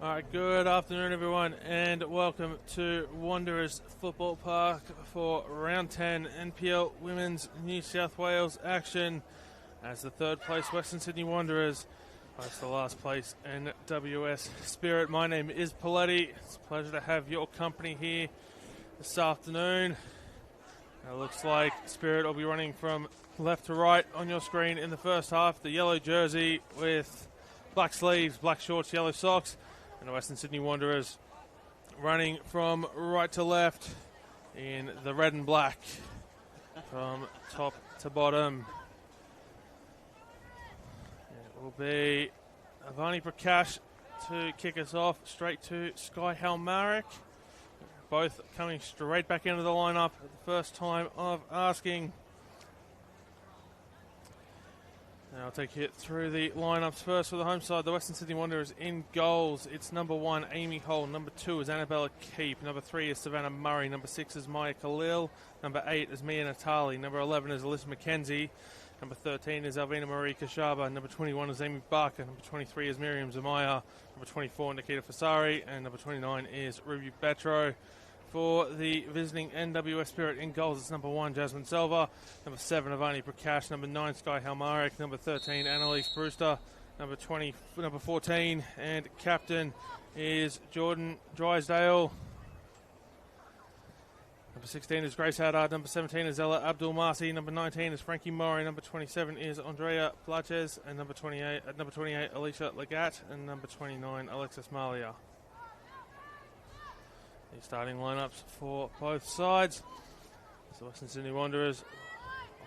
Alright, good afternoon everyone and welcome to Wanderers Football Park for round 10 NPL Women's New South Wales action as the third place Western Sydney Wanderers host the last place NWS Spirit. My name is Paletti. It's a pleasure to have your company here this afternoon. It looks like Spirit will be running from left to right on your screen in the first half. The yellow jersey with black sleeves, black shorts, yellow socks. And the Western Sydney Wanderers running from right to left in the red and black from top to bottom. It will be Avani Prakash to kick us off, straight to Sky Halmarik. Both coming straight back into the lineup at the first time of asking. Now I'll take you through the lineups first for the home side. The Western Sydney Wanderers in goals. It's number 1, Amy Hall. Number 2 is Annabella Keep. Number 3 is Savannah Murray. Number 6 is Maya Khalil. Number 8 is Mia Natali. Number 11 is Alyssa McKenzie. Number 13 is Alvina Marie Kashaba. Number 21 is Amy Barker. Number 23 is Miriam Zamaya. Number 24, Nikita Fasari. And number 29 is Ruby Betro. For the visiting NWS Spirit in goals, it's number 1, Jasmine Selva. Number 7, Avani Prakash. Number 9, Sky Halmarik. Number 13, Annalise Brewster. Number 14, and captain is Jordan Drysdale. Number 16 is Grace Haddard. Number 17 is Ella Abdul-Masi. Number 19 is Frankie Murray. Number 27 is Andrea Plaches. And number 28, Alicia Legat. And number 29, Alexis Malia. The starting lineups for both sides. So Western Sydney Wanderers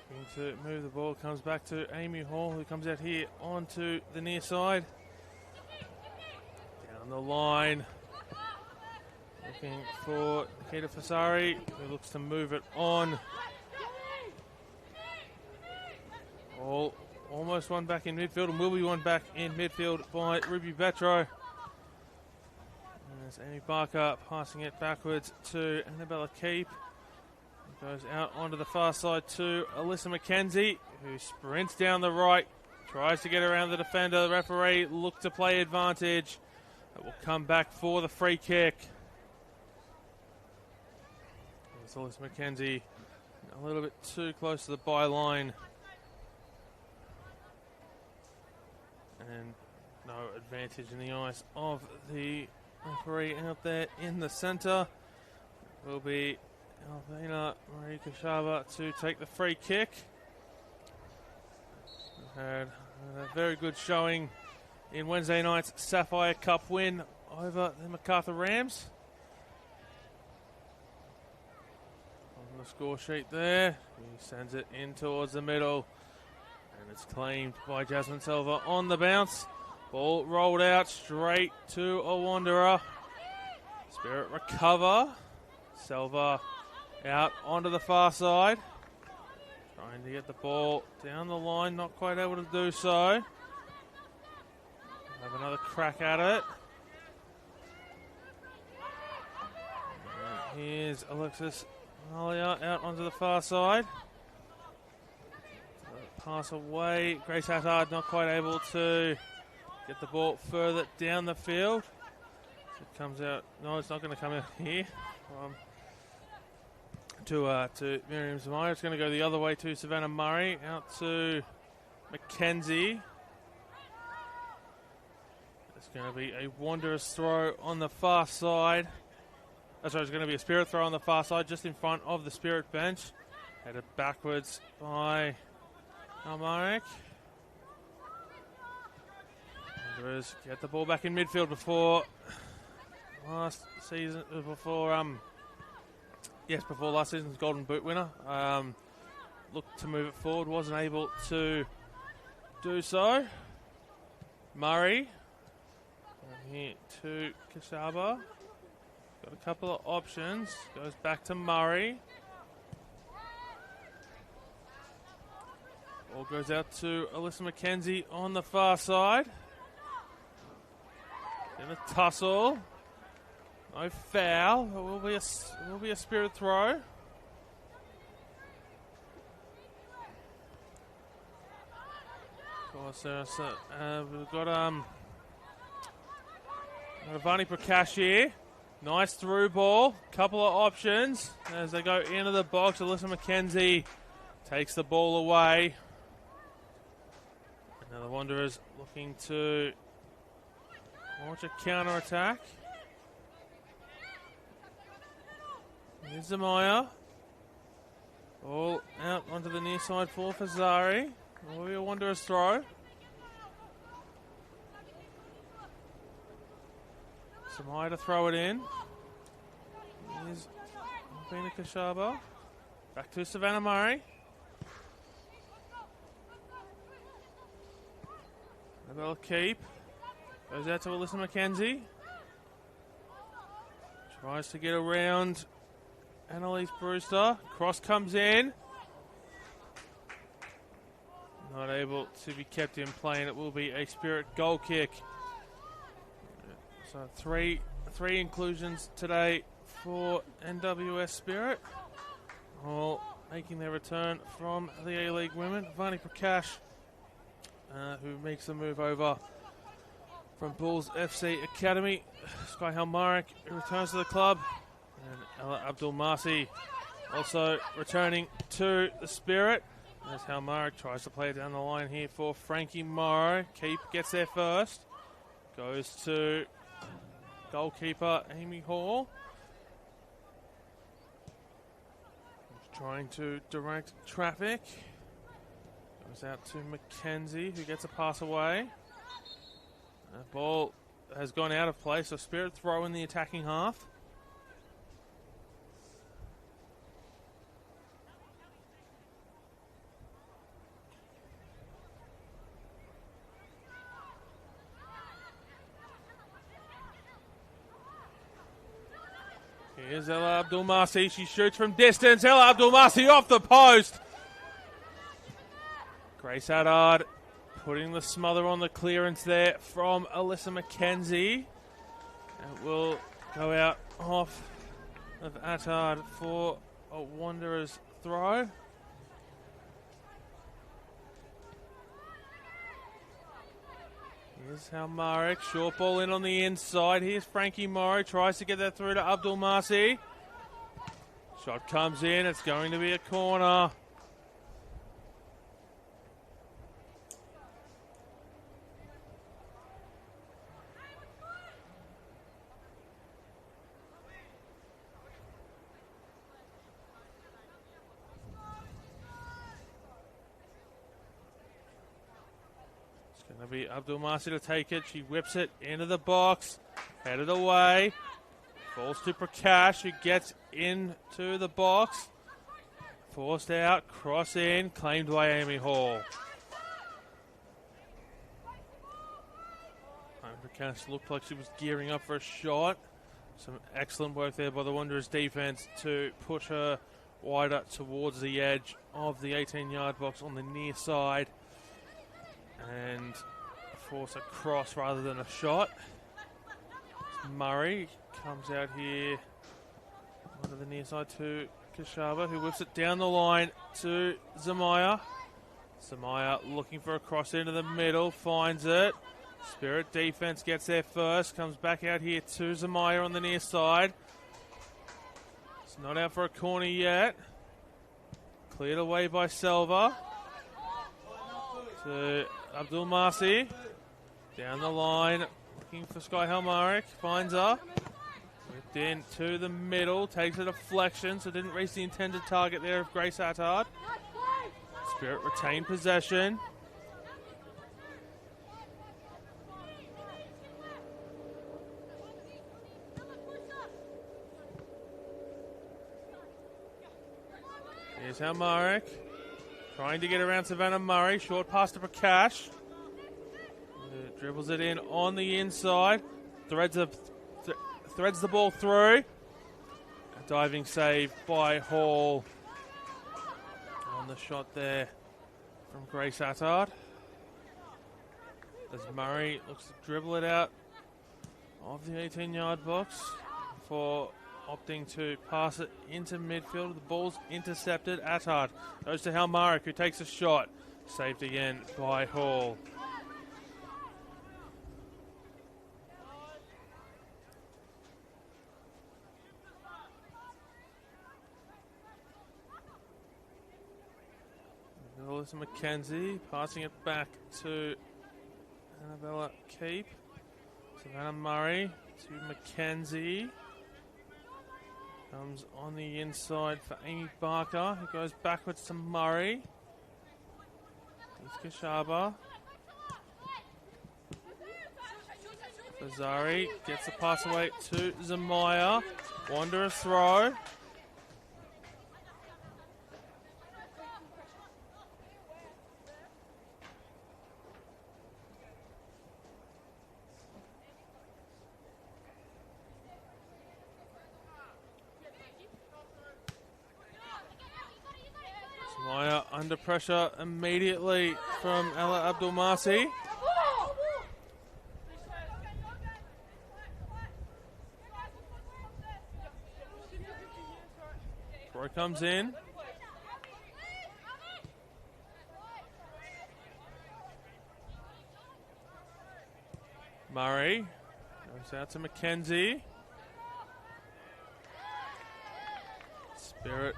looking to move the ball. Comes back to Amy Hall, who comes out here onto the near side. Down the line. Looking for Nikita Fasari, who looks to move it on. Almost one back in midfield, and will be one back in midfield by Ruby Betro. There's Amy Barker passing it backwards to Annabella Keep. Goes out onto the far side to Alyssa McKenzie, who sprints down the right, tries to get around the defender. The referee look to play advantage. It will come back for the free kick. There's Alyssa McKenzie a little bit too close to the byline. And no advantage in the eyes of the referee out there in the centre. Will be Alvina Marie Kashaba to take the free kick. We've had a very good showing in Wednesday night's Sapphire Cup win over the MacArthur Rams. On the score sheet there, he sends it in towards the middle, and it's claimed by Jasmine Silva on the bounce. Ball rolled out straight to a Wanderer. Spirit recover. Selva out onto the far side. Trying to get the ball down the line, not quite able to do so. Have another crack at it. And here's Alexis Malia out onto the far side. Pass away. Grace Hattard not quite able to get the ball further down the field. So it comes out. No, it's not going to come out here. To Miriam Zamaya. It's going to go the other way to Savannah Murray. Out to McKenzie. It's going to be a Wanderers throw on the far side. It's going to be a Spirit throw on the far side, just in front of the Spirit bench. Headed backwards by Almarik. Wanderers get the ball back in midfield before last season's Golden Boot winner. Looked to move it forward, wasn't able to do so. Murray here to Kashaba. Got a couple of options. Goes back to Murray. Ball goes out to Alyssa McKenzie on the far side. In a tussle. No foul. It will be a Spirit throw. Of course, we've got Ravani Prakash here. Nice through ball. Couple of options as they go into the box. Alyssa McKenzie takes the ball away. Now the Wanderers looking to launch a counter-attack. Here's Zamaya. Ball out onto the near side for Zari. Will be a Wanderers throw. Zamaya to throw it in. Here's Albina Kashaba. Back to Savannah Murray. Annabella Keep. Goes out to Alyssa McKenzie. Tries to get around Annalise Brewster. Cross comes in. Not able to be kept in play, and it will be a Spirit goal kick. So three inclusions today for NWS Spirit. All making their return from the A-League women. Vani Prakash, who makes the move over from Bulls FC Academy. Sky Halmarik, who returns to the club. And Ella Abdul Masi also returning to the Spirit. As Halmarik tries to play it down the line here for Frankie Morrow. Keep gets there first. Goes to goalkeeper Amy Hall. He's trying to direct traffic. Goes out to McKenzie, who gets a pass away. The ball has gone out of play, so Spirit throw in the attacking half. Here's Ella Abdul Masi. She shoots from distance. Ella Abdul Masi off the post. Grace Haddard putting the smother on the clearance there from Alyssa McKenzie. It will go out off of Attard for a Wanderers throw. Here's Halmarik, short ball in on the inside. Here's Frankie Morrow, tries to get that through to Abdul Masi. Shot comes in, it's going to be a corner. Going to be Abdul Masi to take it. She whips it into the box. Headed away. Falls to Prakash, who gets into the box. Forced out. Cross in. Claimed by Amy Hall. Prakash looked like she was gearing up for a shot. Some excellent work there by the Wanderers defense to push her wider towards the edge of the 18-yard box on the near side. And force a cross rather than a shot. Murray comes out here onto the near side to Kashaba, who whips it down the line to Zamaya. Zamaya looking for a cross into the middle, finds it. Spirit defense gets there first, comes back out here to Zamaya on the near side. It's not out for a corner yet. Cleared away by Selva. To Abdul Masi. Down the line, looking for Sky Halmarik. Finds her. Whipped in to the middle. Takes a deflection, so didn't reach the intended target there of Grace Attard. Spirit retained possession. Here's Halmarik. Trying to get around Savannah Murray. Short pass to Prakash. Dribbles it in on the inside. Threads the ball through. A diving save by Hall on the shot there from Grace Attard. As Murray looks to dribble it out of the 18-yard box for opting to pass it into midfield. The ball's intercepted. Attard goes to Halmarik, who takes a shot. Saved again by Hall. Alyssa McKenzie, passing it back to Annabella Keep. Savannah Murray to McKenzie. Comes on the inside for Amy Barker, who goes backwards to Murray. It's Kashaba. Fazari gets the pass away to Zamaya. Wanderers throw. Zamaya under pressure immediately from Ella Abdulmasi. Throw comes in. Murray goes out to McKenzie. Spirit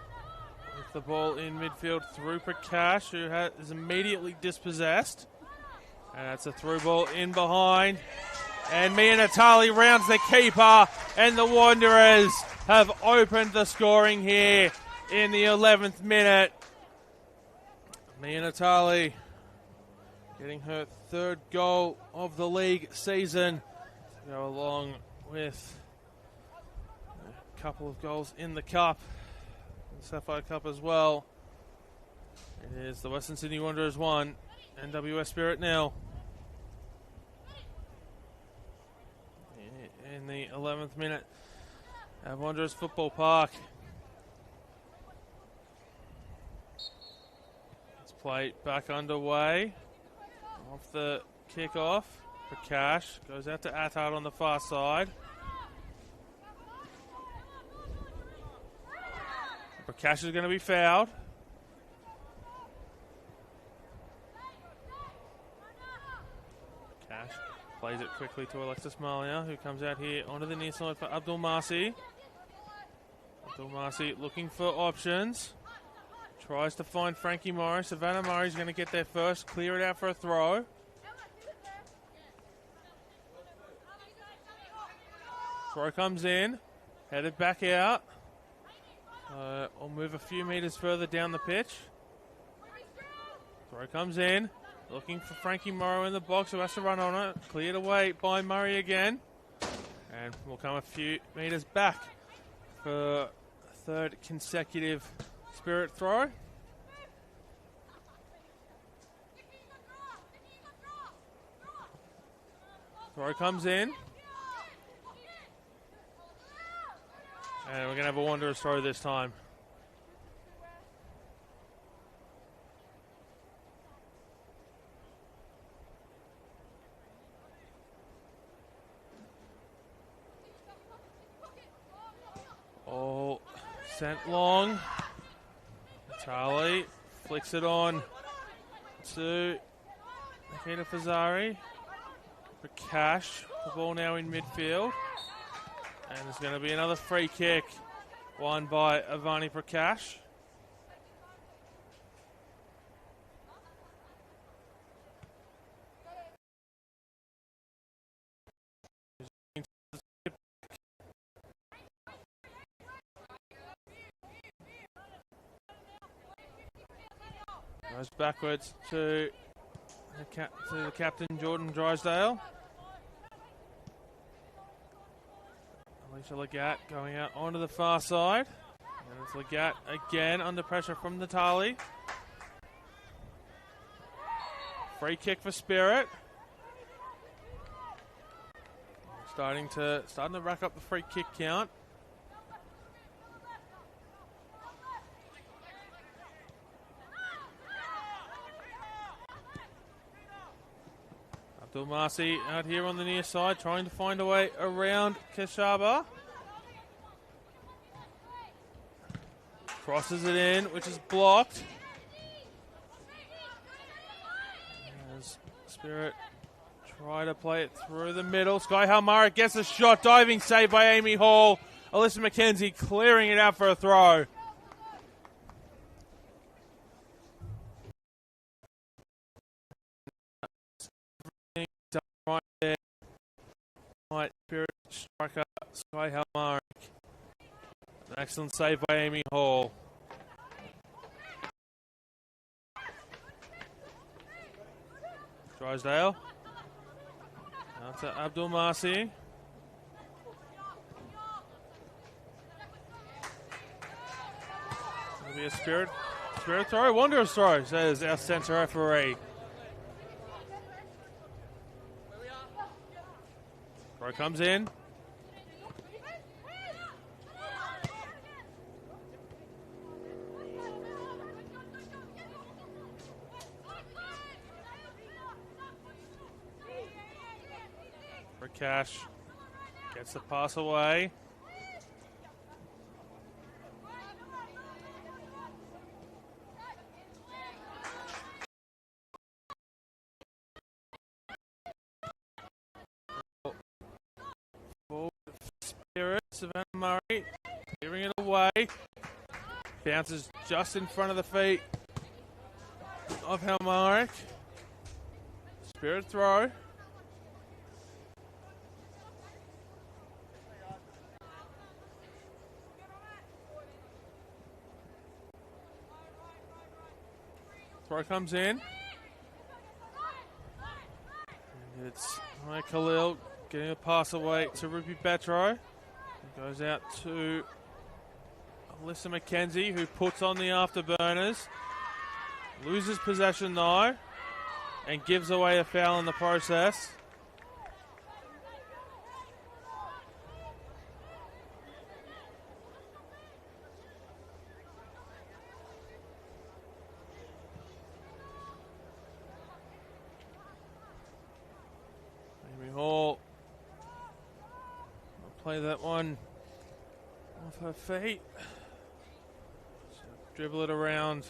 with the ball in midfield through Prakash, who is immediately dispossessed. And that's a through ball in behind. And Mia Natali rounds the keeper, and the Wanderers have opened the scoring here in the 11th minute. Mia Natali getting her third goal of the league season to go along with a couple of goals in the Cup, the Sapphire Cup as well. It is the Western Sydney Wanderers 1, NWS Spirit 0. In the 11th minute at Wanderers Football Park. Let's play back underway. Off the kickoff. Prakash goes out to Attard on the far side. Prakash is going to be fouled. Prakash plays it quickly to Alexis Malia, who comes out here onto the near side for Abdul Masi. Abdul Masi looking for options. Tries to find Frankie Morris. Savannah Murray's going to get there first. Clear it out for a throw. Throw comes in. Headed back out. I'll move a few metres further down the pitch. Throw comes in. Looking for Frankie Morrow in the box, who has to run on it. Cleared away by Murray again. And we'll come a few metres back for a third consecutive Spirit throw. Throw comes in. And we're going to have a Wanderers throw this time. Oh, sent long. Charlie flicks it on to Nikita Fazari. Prakash, the ball now in midfield. And there's going to be another free kick, won by Avani Prakash. Goes backwards to the captain, Jordan Drysdale. Alicia Legat going out onto the far side. And it's Legat again under pressure from Natali. Free kick for Spirit. Starting to rack up the free kick count. Abdulmasi out here on the near side, trying to find a way around Kashaba. Crosses it in, which is blocked. As Spirit try to play it through the middle. Sky Halmara gets a shot, diving save by Amy Hall. Alyssa McKenzie clearing it out for a throw. striker Sky Halmaric. An excellent save by Amy Hall. Drysdale. Now to Abdul Marsi. It'll be a spirit throw. Wanderers throw, says our centre referee. Throw comes in. For Cash. Gets the pass away. Savannah Murray clearing it away. Bounces just in front of the feet of Halmaric. Spirit throw. Throw comes in. And it's Mike Khalil getting a pass away to Ruby Betro. Goes out to Alyssa McKenzie, who puts on the afterburners. Loses possession though, and gives away a foul in the process. Amy Hall will play that one off her feet. So dribble it around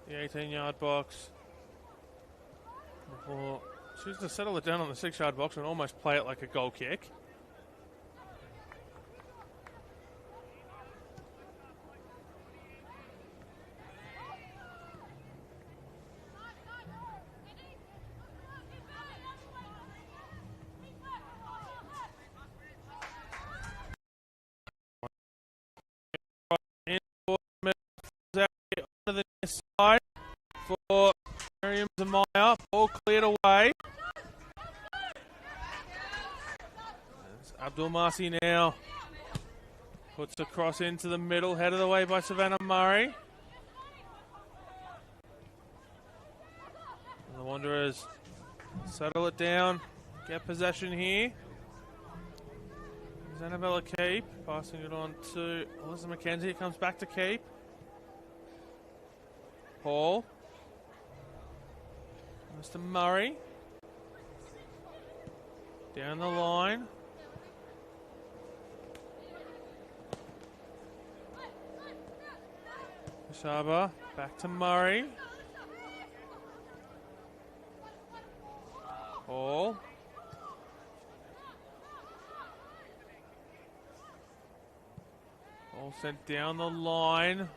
the 18-yard box. Before she's to settle it down on the 6-yard box and almost play it like a goal kick. Onto the near side for Miriam Zamaya. Ball cleared away. There's Abdul Marsi now. Puts a cross into the middle, headed away by Savannah Murray. And the Wanderers settle it down, get possession here. There's Annabella Keep, passing it on to Alyssa McKenzie. It comes back to Keep. Hall. Mr. Murray. Down the line. Shaba back to Murray. Hall. Ball sent down the line.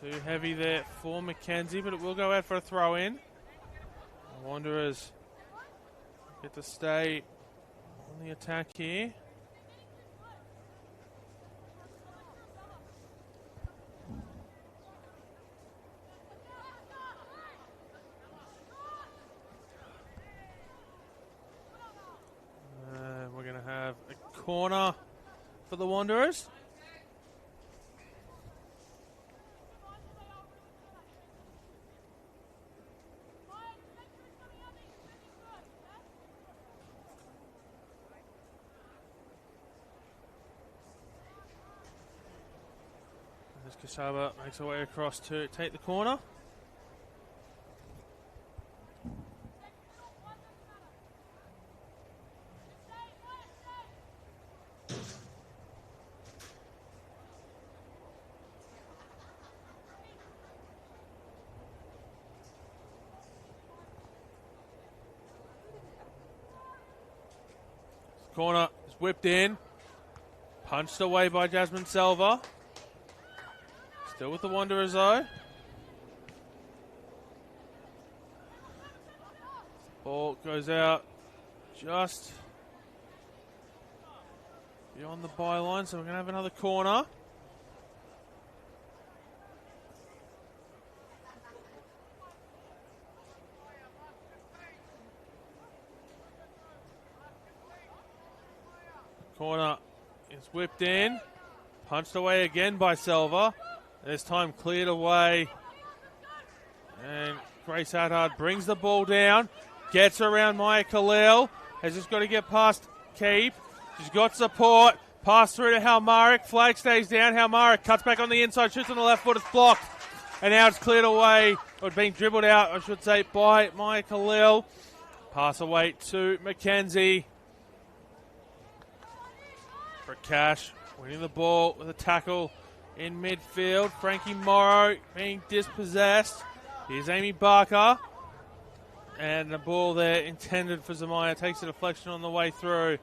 Too heavy there for McKenzie, but it will go out for a throw in. The Wanderers get to stay on the attack here. We're going to have a corner for the Wanderers. Kasaba makes her way across to take the corner. Corner is whipped in. Punched away by Jasmine Selva. Still with the Wanderers though. Ball goes out just beyond the byline, so we're going to have another corner. Corner is whipped in. Punched away again by Selva. This time cleared away. And Grace Hattard brings the ball down. Gets around Maya Khalil. Has just got to get past Keep. She's got support. Pass through to Halmarik. Flag stays down. Halmarik cuts back on the inside. Shoots on the left foot. It's blocked. And now it's cleared away. Or being dribbled out, I should say, by Maya Khalil. Pass away to Mackenzie. For Cash, winning the ball with a tackle in midfield. Frankie Morrow being dispossessed. Here's Amy Barker. And the ball there intended for Zamaya. Takes a deflection on the way through.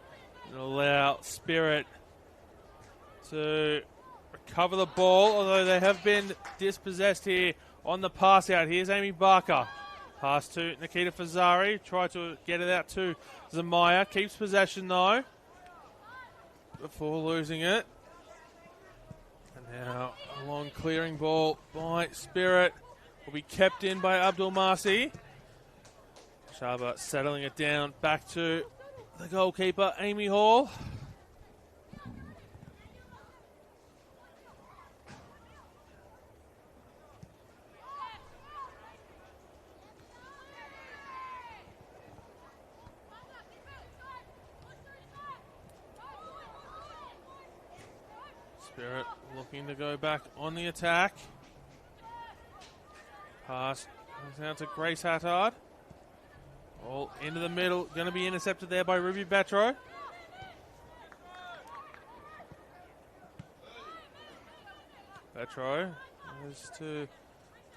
And allow Spirit to recover the ball, although they have been dispossessed here on the pass out. Here's Amy Barker. Pass to Nikita Fazari. Try to get it out to Zamaya. Keeps possession though, before losing it. And now a long clearing ball by Spirit will be kept in by Abdul Masi. Shaba settling it down back to the goalkeeper, Amy Hall. Spirit looking to go back on the attack. Pass goes out to Grace Hattard. All into the middle. Going to be intercepted there by Ruby Betro. Betro goes to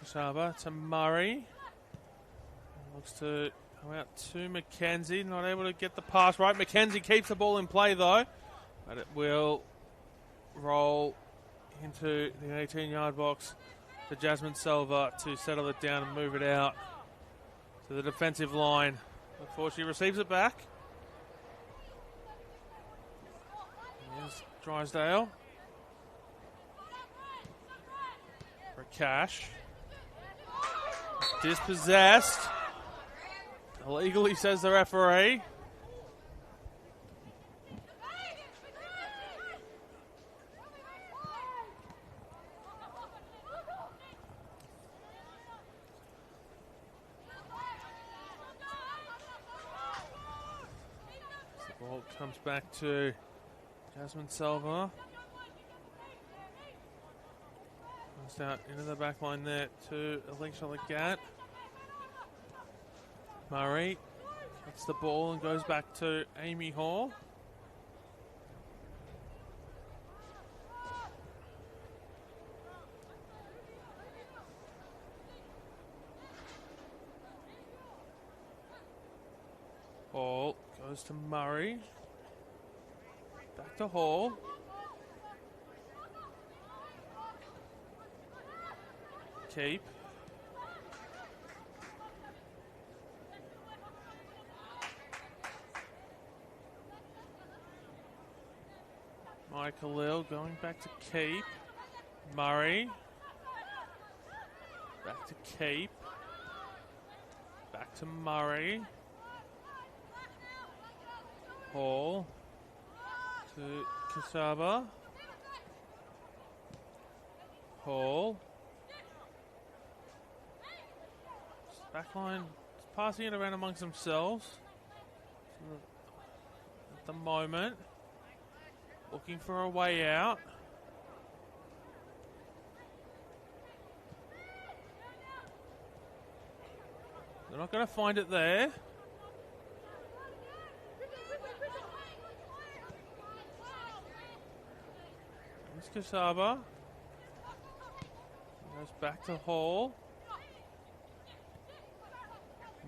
Kashaba, to Murray. Looks to come out to Mackenzie. Not able to get the pass right. Mackenzie keeps the ball in play though. But it will roll into the 18-yard box for Jasmine Silva to settle it down and move it out to the defensive line before she receives it back. Here's Drysdale for Cash. Dispossessed. Illegally, says the referee. Ball comes back to Jasmine Silva. Comes out into the back line there to Alicia Legat. Murray gets the ball and goes back to Amy Hall. Hall goes to Murray. Back to Hall. Keep. Michael Lil going back to Keep. Murray. Back to Keep. Back to Murray. Hall to Kasaba. Hall. Backline passing it around amongst themselves at the moment. Looking for a way out. They're not going to find it there. Here's Kasaba. Goes back to Hall.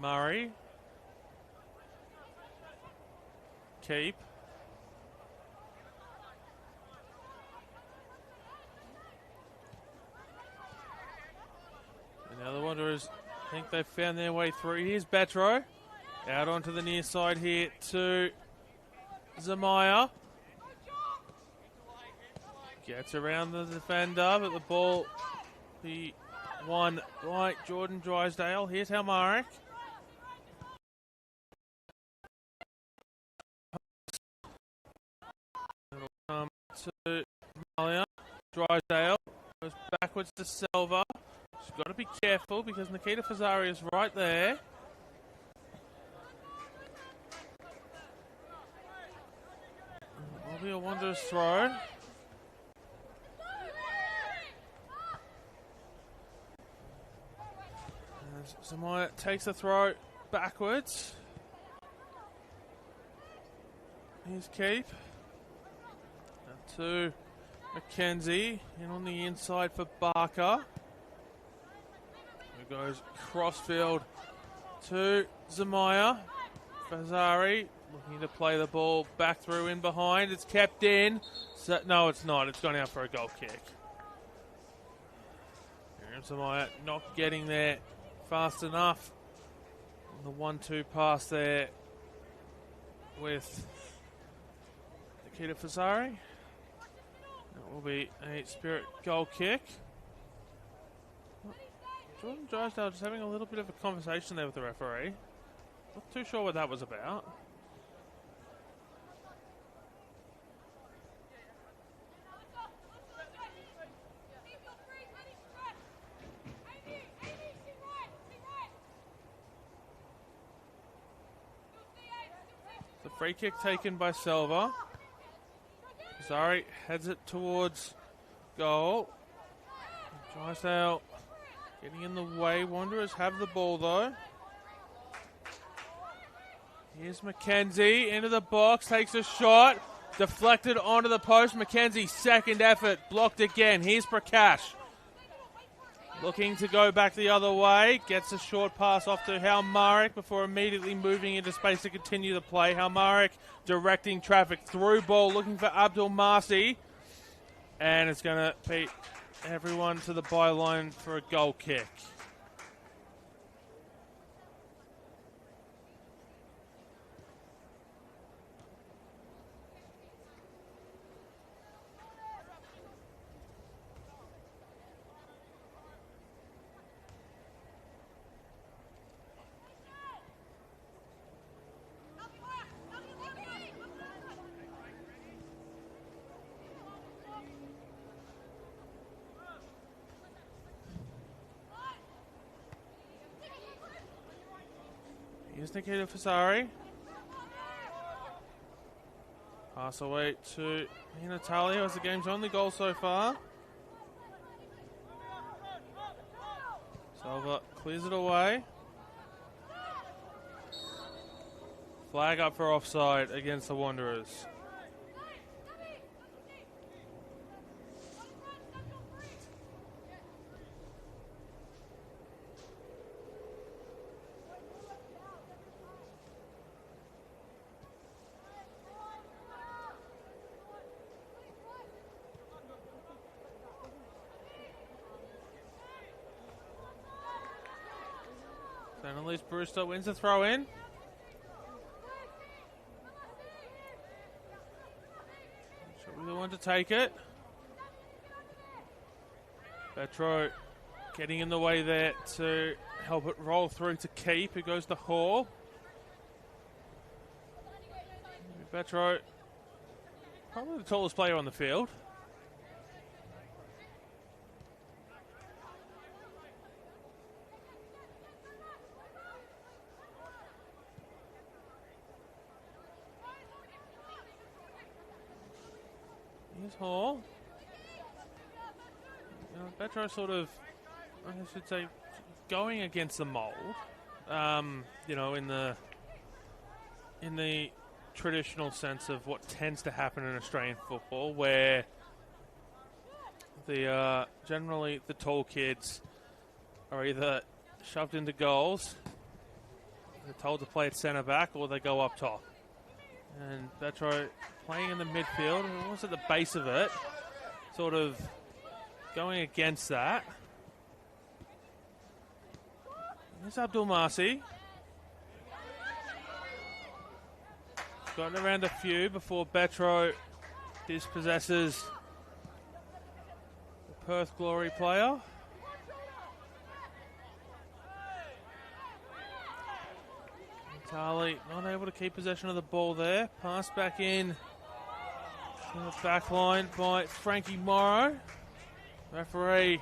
Murray. Keep. And now the Wanderers think they've found their way through. Here's Betro. Out onto the near side here to Zamaya. Gets around the defender, but the ball be won by Jordan Drysdale. Here's Halmarick. It'll come to Malia. Drysdale goes backwards to Selva. She's got to be careful because Nikita Fazari is right there. Will be a Wanderers throw. Zamaya takes the throw backwards. Here's Keep. Now to McKenzie. In on the inside for Barker. Who goes crossfield to Zamaya. Fazari looking to play the ball back through in behind. It's kept in. So, no, it's not. It's gone out for a goal kick. Zamaya not getting there fast enough. The 1-2 pass there with Nikita Fazari. That will be a Spirit goal kick. Jordan Drysdale just having a little bit of a conversation there with the referee. Not too sure what that was about. The free kick taken by Selva. Fazari heads it towards goal. Drysdale getting in the way. Wanderers have the ball though. Here's McKenzie into the box, takes a shot, deflected onto the post. McKenzie, second effort, blocked again. Here's Prakash. Looking to go back the other way, gets a short pass off to Halmarick before immediately moving into space to continue the play. Halmarick directing traffic through ball, looking for Abdul Marsi. And it's going to beat everyone to the byline for a goal kick. Here's Nikita Fazari. Pass away to Natalia as the game's only goal so far. Selva clears it away. Flag up for offside against the Wanderers. Annalise Brewster wins the throw in. Should be the one to take it. Petro getting in the way there to help it roll through to Keep, who goes to Hall. Petro, probably the tallest player on the field. Hall. You know, Petro sort of, I should say, going against the mould. You know, in the traditional sense of what tends to happen in Australian football, where the generally the tall kids are either shoved into goals, they're told to play at centre back, or they go up top. And Petro playing in the midfield, almost at the base of it, sort of going against that. Here's Abdul Marsi. Gotten around a few before Petro dispossesses Perth Glory player. Natali not able to keep possession of the ball there. Pass back in to the back line by Frankie Morrow. Referee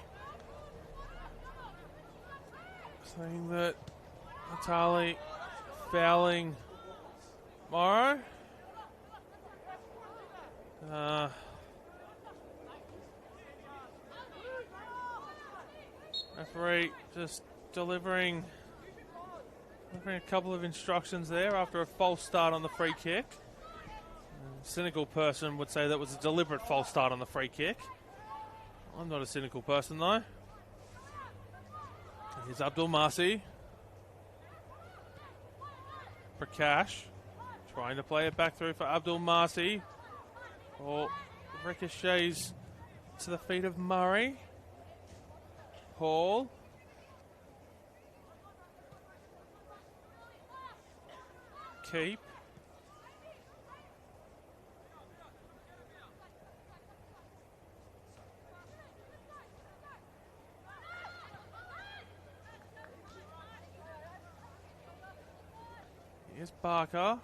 saying that Natali fouling Morrow. Referee just delivering a couple of instructions there after a false start on the free kick. A cynical person would say that was a deliberate false start on the free kick. I'm not a cynical person though. Here's Abdul Masi. Prakash trying to play it back through for Abdul Masi. Or ricochets to the feet of Murray. Hall. Keep. Here's Barker.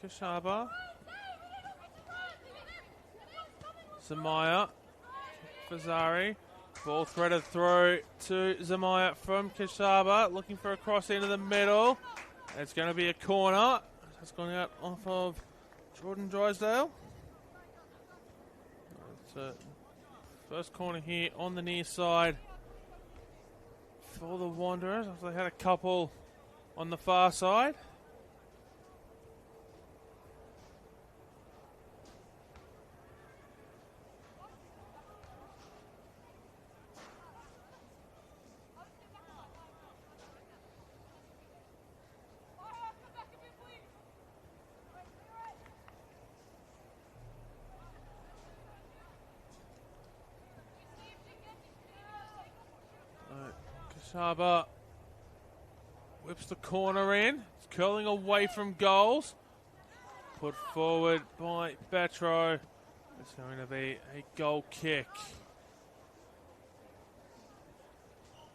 Here's Kashaba. Zamaya. Fazari. Ball threaded through to Zamaya from Kashaba. Looking for a cross into the middle. It's going to be a corner. It's going out off of Jordan Drysdale. So first corner here on the near side for the Wanderers after they had a couple on the far side. Kashaba whips the corner in. It's curling away from goals. Put forward by Betro. It's going to be a goal kick.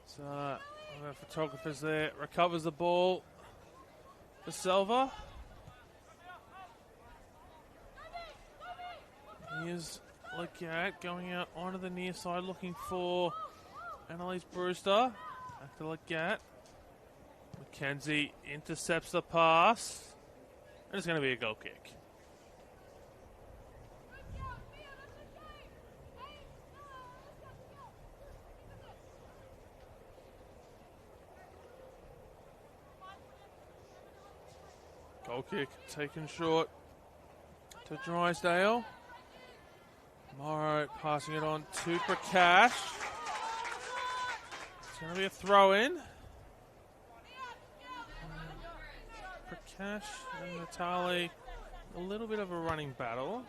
So, one of the photographers there recovers the ball for Selva. Here's Legat going out onto the near side looking for Annalise Brewster. Back to Legat. McKenzie intercepts the pass. And it's going to be a goal kick. Goal kick taken short to Drysdale. Morrow passing it on to Prakash. It's going to be a throw-in. Prakash and Natali, a little bit of a running battle.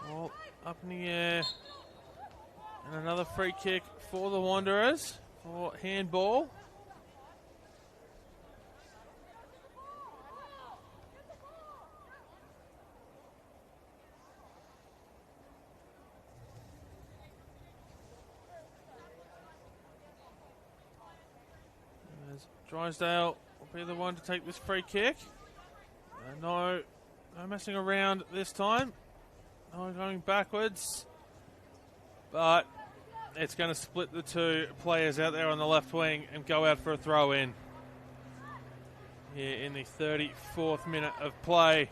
Ball up in the air. And another free kick for the Wanderers for handball. Drysdale will be the one to take this free kick. No messing around this time. No going backwards. But it's going to split the two players out there on the left wing and go out for a throw in. Here in the 34th minute of play.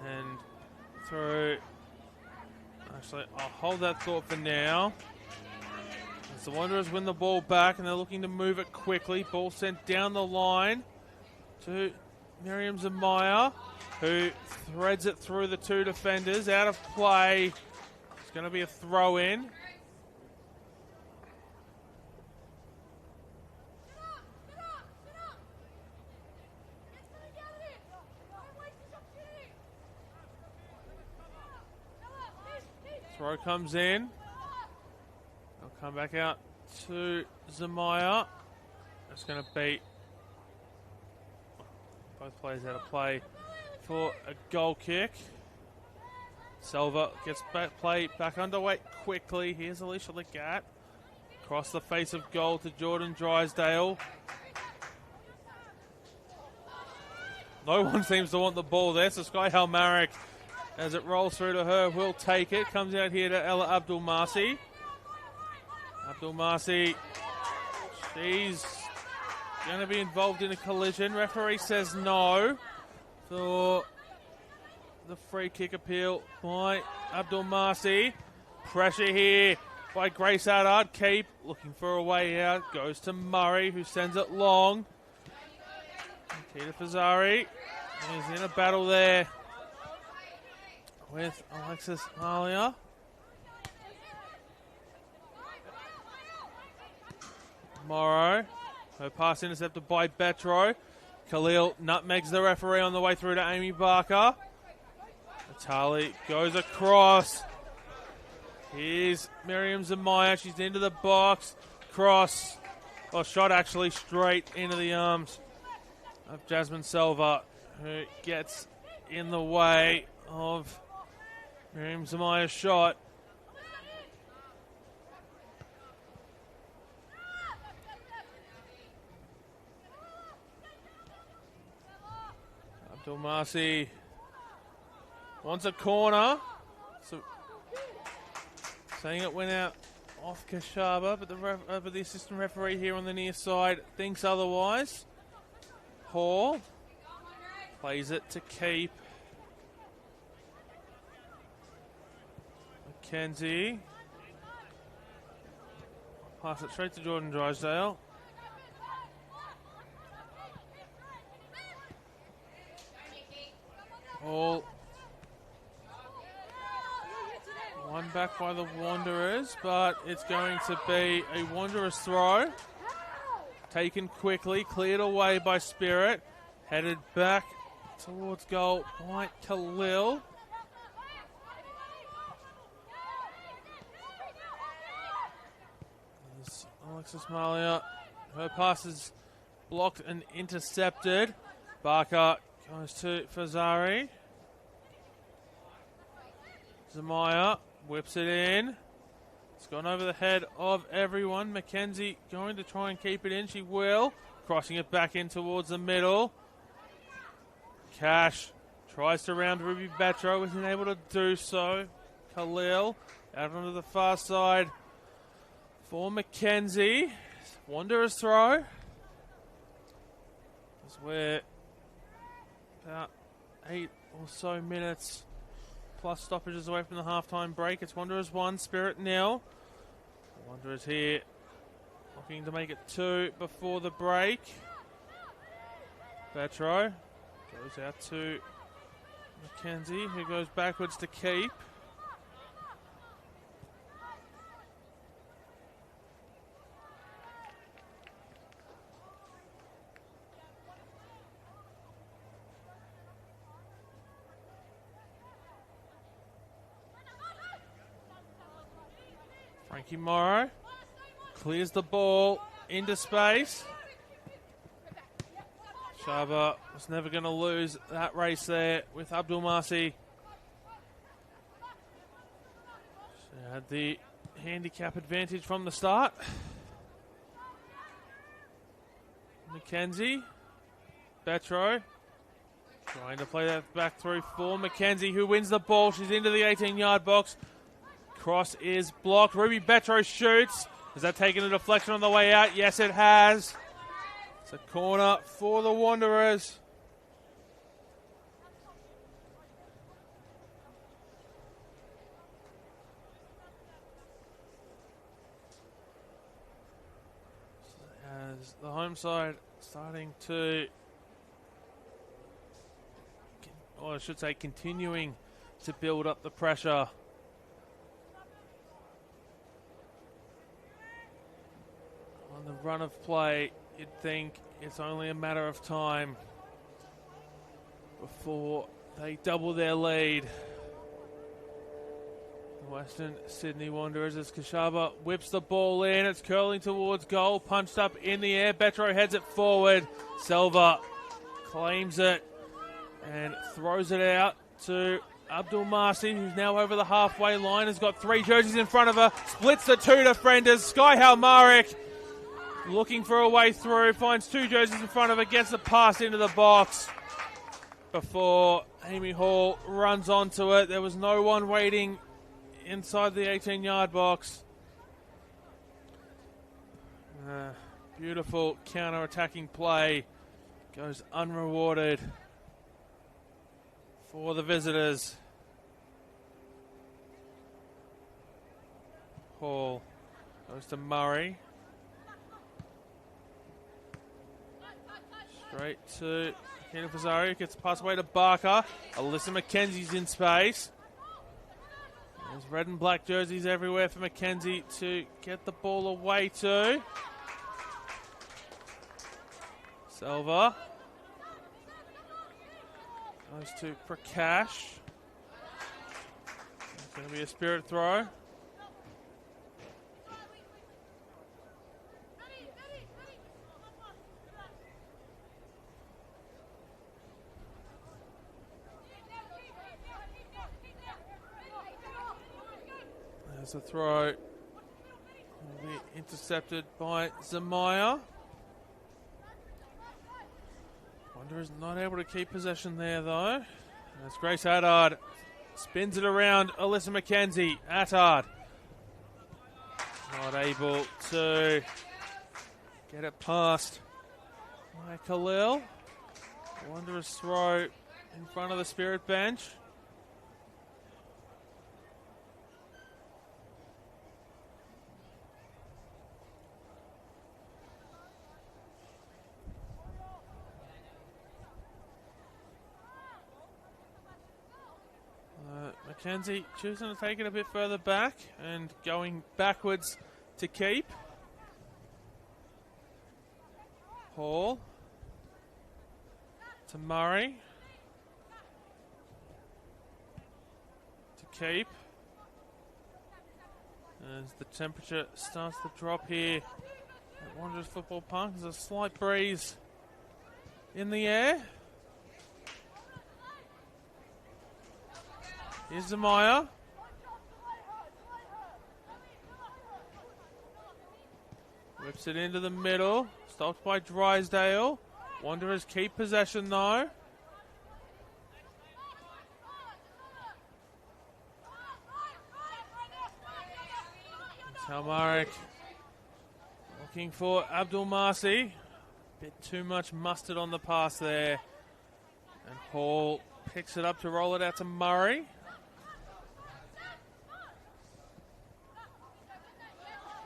And through. Actually, I'll hold that thought for now. The Wanderers win the ball back and they're looking to move it quickly. Ball sent down the line to Miriam Zamaya, who threads it through the two defenders. Out of play. It's going to be a throw in. Throw comes in. They'll come back out to Zamaya. It's going to be both players out of play for a goal kick. Selva gets play back underway quickly. Here's Alicia Legat. Across the face of goal to Jordan Drysdale. No one seems to want the ball there, so Sky Halmaric, as it rolls through to her, will take it. Comes out here to Ella Abdul-Masi. Abdul-Masi, she's going to be involved in a collision. Referee says no for the free kick appeal by Abdul-Masi. Pressure here by Grace Adard. Keep looking for a way out. Goes to Murray, who sends it long. Nikita Fazari is in a battle there with Alexis Malia. Morrow, her pass intercepted by Betro. Khalil nutmegs the referee on the way through to Amy Barker. Natali goes across. Here's Miriam Zamaya. She's into the box. Cross. Well, shot actually straight into the arms of Jasmine Selva, who gets in the way of Miriam Zamaya's shot. Abdul-Masi wants a corner. So, saying it went out off Kashaba, but the assistant referee here on the near side thinks otherwise. Hall plays it to Keep. McKenzie. Pass it straight to Jordan Drysdale. All one back by the Wanderers, but it's going to be a Wanderers throw. Taken quickly, cleared away by Spirit. Headed back towards goal by Khalil. There's Alexis Malia. Her pass is blocked and intercepted. Barker goes to Fazari. Zamaya whips it in. It's gone over the head of everyone. Mackenzie going to try and keep it in. She will. Crossing it back in towards the middle. Cash tries to round Ruby Betro. Isn't able to do so. Khalil out onto the far side for Mackenzie. Wanderers throw. As we're about 8 or so minutes plus stoppages away from the halftime break. It's Wanderers 1, Spirit 0. Wanderers here looking to make it 2 before the break. Betro goes out to Mackenzie, who goes backwards to Keep. Frankie Morrow clears the ball into space. Shaba was never going to lose that race there with Abdul-Masi. She had the handicap advantage from the start. Mackenzie. Betro trying to play that back through for Mackenzie, who wins the ball. She's into the 18-yard box. Cross is blocked. Ruby Betro shoots. Has that taken a deflection on the way out? Yes, it has. It's a corner for the Wanderers. As the home side starting to, or I should say continuing to build up the pressure. On the run of play, you'd think it's only a matter of time before they double their lead. Western Sydney Wanderers as Kashaba whips the ball in. It's curling towards goal. Punched up in the air. Betro heads it forward. Selva claims it and throws it out to Abdul Marsi, who's now over the halfway line. Has got 3 jerseys in front of her. Splits the 2 defenders. Sky Halmarik looking for a way through. Finds 2 jerseys in front of her. Gets the pass into the box before Amy Hall runs onto it. There was no one waiting inside the 18-yard box. Beautiful counter-attacking play goes unrewarded for the visitors. Hall goes to Murray. Straight to Kina Fazari. Gets the pass away to Barker. Alyssa McKenzie's in space. There's red and black jerseys everywhere for McKenzie to get the ball away to. Selva. Goes to Prakash. It's going to be a spirit throw. There's a throw. Will be intercepted by Zamaya. Wanderers not able to keep possession there though. That's Grace Attard. Spins it around Alyssa McKenzie. Attard. Not able to get it past by Khalil. Wanderers throw in front of the Spirit bench. McKenzie choosing to take it a bit further back and going backwards to keep. Hall to Murray to keep. As the temperature starts to drop here at Wanderers Football Park, there's a slight breeze in the air. Here's Zamaya. Whips it into the middle. Stopped by Drysdale. Wanderers keep possession though. Halmarik looking for Abdul Marsi. Bit too much mustard on the pass there. And Hall picks it up to roll it out to Murray.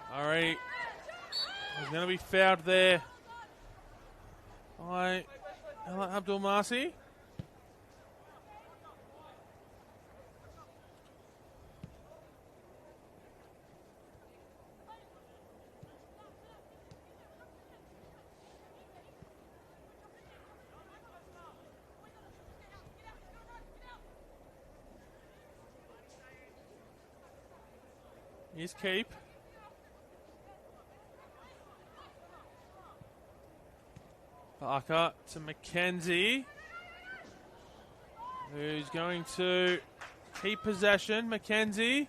Murray is going to be fouled there by Abdul Marsi. Here's Keep. Barker to McKenzie, who's going to keep possession. McKenzie,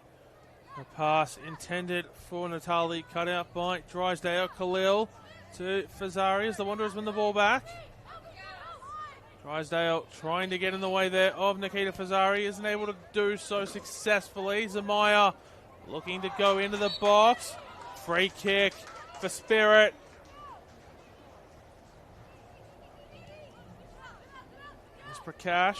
a pass intended for Natali, cut out by Drysdale. Khalil to Fazari as the Wanderers win the ball back. Drysdale trying to get in the way there of Nikita Fazari, isn't able to do so successfully. Zamaya looking to go into the box. Free kick for Spirit. Prakash.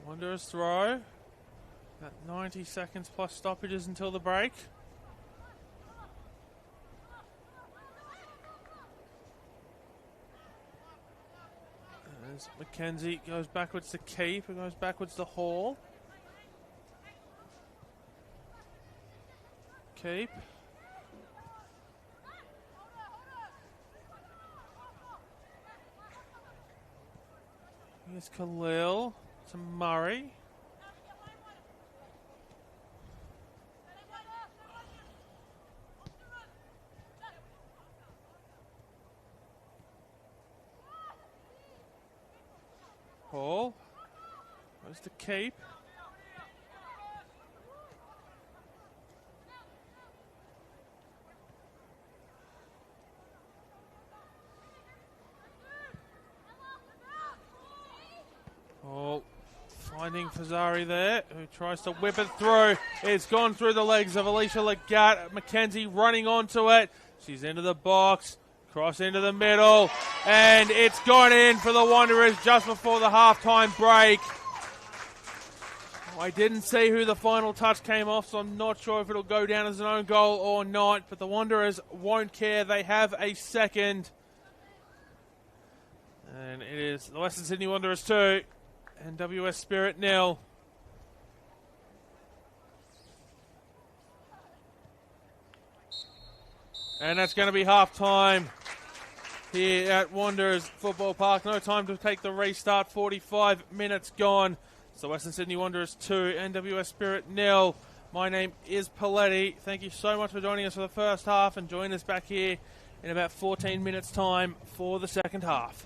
Wanderers throw. Got 90 seconds plus stoppages until the break. As McKenzie goes backwards to Keep and goes backwards to Hall. Keep. Here's Khalil to Murray. Paul. Goes to keep. Paul finding Fazari there, who tries to whip it through. It's gone through the legs of Alicia Legat. Mackenzie running onto it. She's into the box. Cross into the middle. And it's gone in for the Wanderers just before the halftime break. I didn't see who the final touch came off, so I'm not sure if it'll go down as an own goal or not. But the Wanderers won't care. They have a second. And it is the Western Sydney Wanderers 2. NWS Spirit 0. And that's going to be half-time here at Wanderers Football Park. No time to take the restart. 45 minutes gone. So Western Sydney Wanderers 2, NWS Spirit 0. My name is Paletti. Thank you so much for joining us for the first half, and join us back here in about 14 minutes' time for the second half.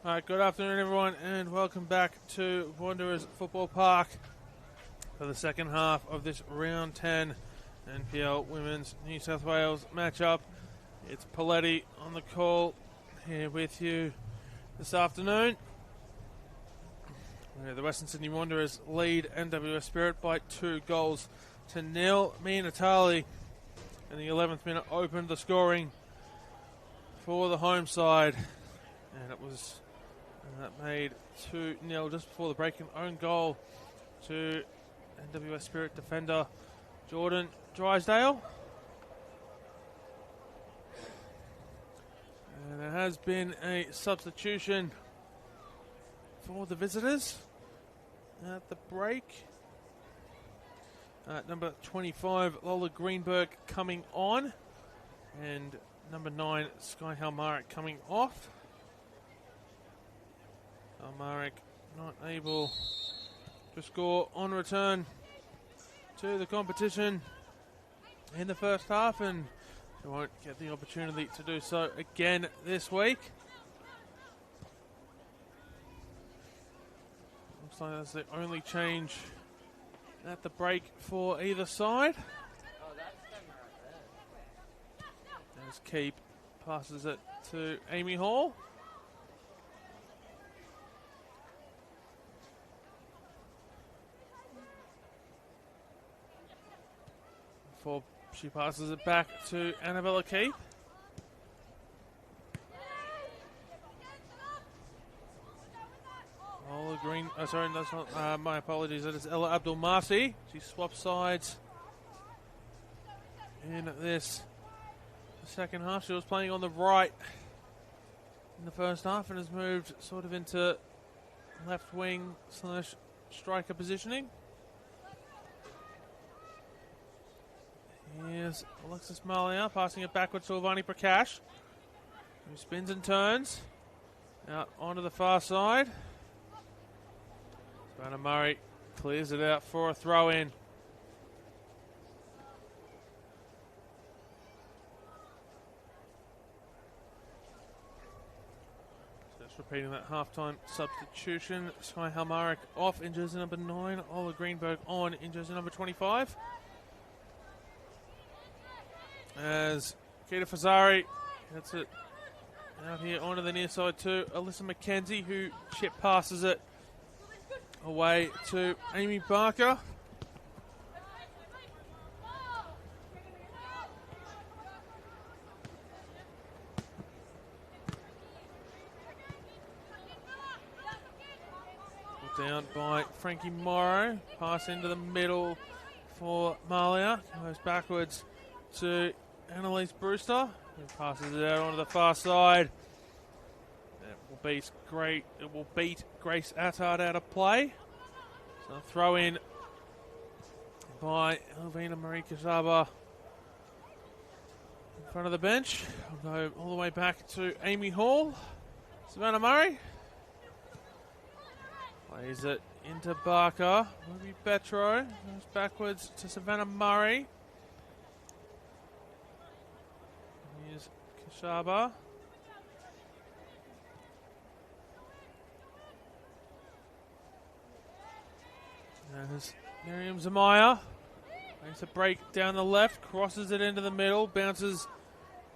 All right, good afternoon, everyone, and welcome back to Wanderers Football Park for the second half of this Round 10 NPL Women's New South Wales matchup. It's Paletti on the call here with you this afternoon. The Western Sydney Wanderers lead NWS Spirit by 2-0. Mia Natali in the 11th minute opened the scoring for the home side, and it was that made 2-0 just before the break. An own goal to NWS Spirit defender Jordan Drysdale. And there has been a substitution for the visitors at the break. Number 25, Lola Greenberg, coming on, and number 9, Sky Halmarik, coming off. Halmarik not able to score on return to the competition in the first half, and they won't get the opportunity to do so again this week. Looks like that's the only change at the break for either side. As Keep passes it to Amy Hall. Before she passes it back to Annabella Keep. Lola Green, sorry, that's not, my apologies, that is Ella Abdul-Masi. She swaps sides in this second half. She was playing on the right in the first half and has moved sort of into left wing / striker positioning. Here's Alexis Malia passing it backwards to Avani Prakash, who spins and turns out onto the far side. Savannah Murray clears it out for a throw in. Just repeating that halftime substitution. Sky Halmarik off in jersey number 9. Ola Greenberg on in jersey number 25. As Keita Fazari gets it out here onto the near side to Alyssa McKenzie, who chip passes it away to Amy Barker. Down by Frankie Morrow. Pass into the middle for Malia. Goes backwards to Annalise Brewster, who passes it out onto the far side. It will beat Grace Attard out of play. So throw in by Elvina Marie Kazaba in front of the bench. We'll go all the way back to Amy Hall. Savannah Murray plays it into Barker. Ruby Betro goes backwards to Savannah Murray. Here's Kashaba. There's Miriam Zamaya. Makes a break down the left, crosses it into the middle, bounces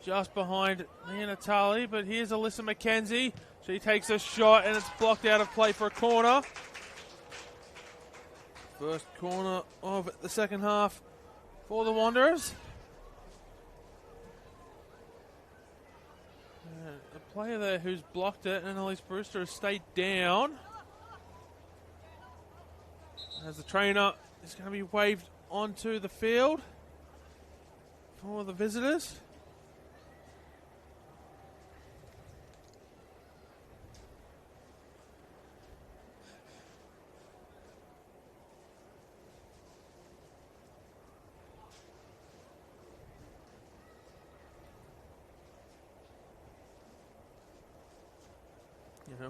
just behind Mia Natali, but here's Alyssa McKenzie. She takes a shot and it's blocked out of play for a corner. First corner of the second half for the Wanderers. And a player there who's blocked it, and Annalise Brewster, has stayed down. As the trainer is going to be waved onto the field for the visitors.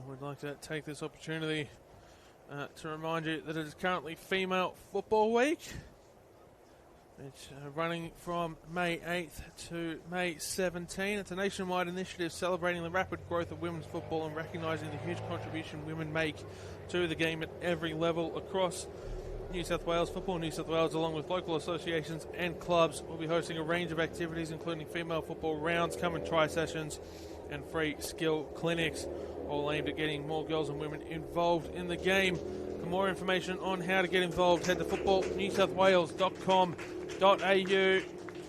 We'd like to take this opportunity to remind you that it is currently Female Football Week. It's running from May 8th to May 17th. It's a nationwide initiative celebrating the rapid growth of women's football and recognising the huge contribution women make to the game at every level across New South Wales. Football New South Wales, along with local associations and clubs, will be hosting a range of activities including female football rounds, come and try sessions and free skill clinics, all aimed at getting more girls and women involved in the game. For more information on how to get involved, head to footballnewsouthwales.com.au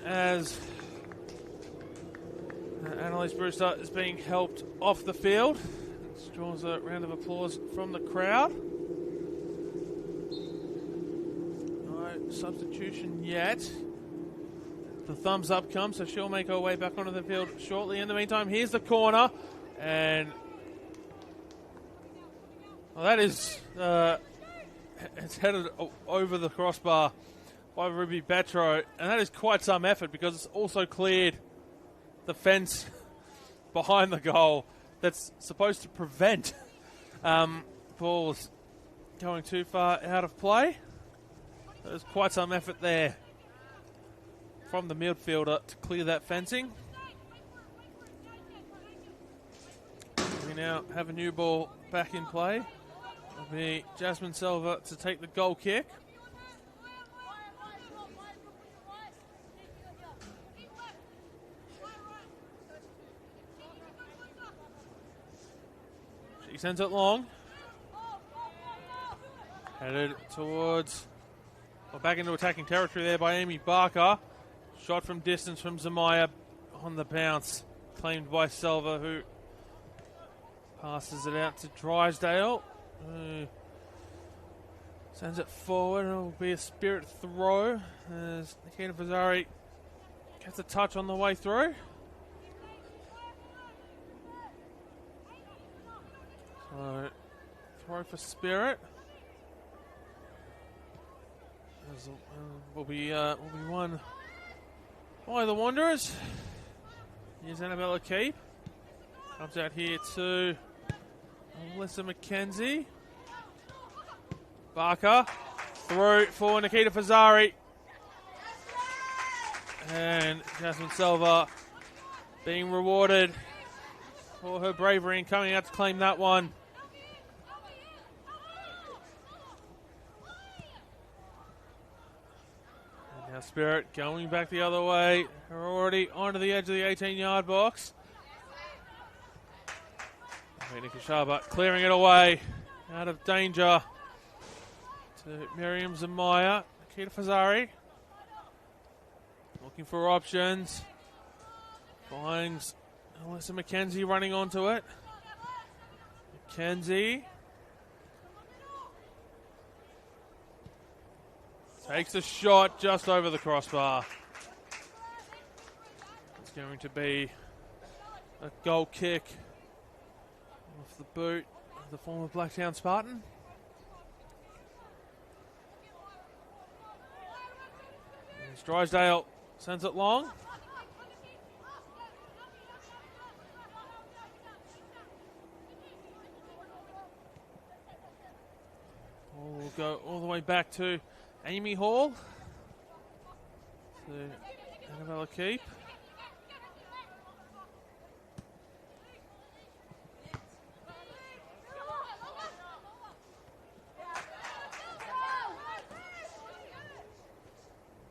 as Annalise Brewster is being helped off the field. This draws a round of applause from the crowd. No substitution yet. The thumbs up comes, so she'll make her way back onto the field shortly. In the meantime, here's the corner, and well, that is it's headed over the crossbar by Ruby Betro, and that is quite some effort because it's also cleared the fence behind the goal that's supposed to prevent balls going too far out of play. There's quite some effort there from the midfielder to clear that fencing. We now have a new ball back in play. It'll be Jasmine Silva to take the goal kick. She sends it long. Headed towards, or back into attacking territory there by Amy Barker. Shot from distance from Zamaya on the bounce. Claimed by Silva, who passes it out to Drysdale. Sends it forward. It will be a Spirit throw as Nikita Fazzari gets a touch on the way through. So, throw for Spirit. Will be won by the Wanderers. Here's Annabella Keep. Comes out here to Alyssa McKenzie. Barker through for Nikita Fazzari. And Jasmine Silva being rewarded for her bravery and coming out to claim that one. And now Spirit going back the other way. They're already onto the edge of the 18-yard box. Nika Shaba clearing it away out of danger to Miriam Zamaya. Nikita Fazzari looking for options. Finds Alyssa McKenzie running onto it. McKenzie takes a shot just over the crossbar. It's going to be a goal kick off the boot of the former Blacktown Spartan. As Drysdale sends it long. We'll go all the way back to Amy Hall. To Annabella Keep.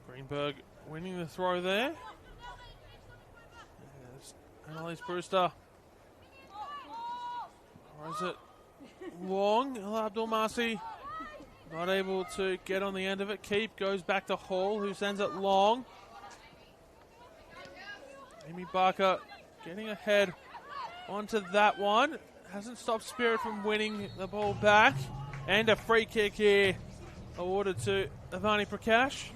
Greenberg winning the throw there. There's Annalise Brewster. Or is it long? Abdul Masi not able to get on the end of it. Keep goes back to Hall, who sends it long. Amy Barker getting ahead onto that one. Hasn't stopped Spirit from winning the ball back. And a free kick here awarded to Avani Prakash.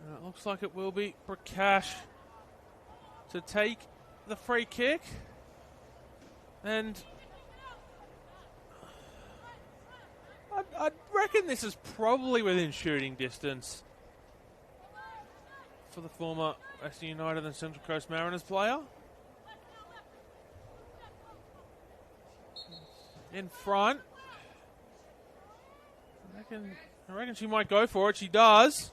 It looks like it will be Prakash to take the free kick. And I reckon this is probably within shooting distance for the former Western United and Central Coast Mariners player. In front. I reckon she might go for it. She does.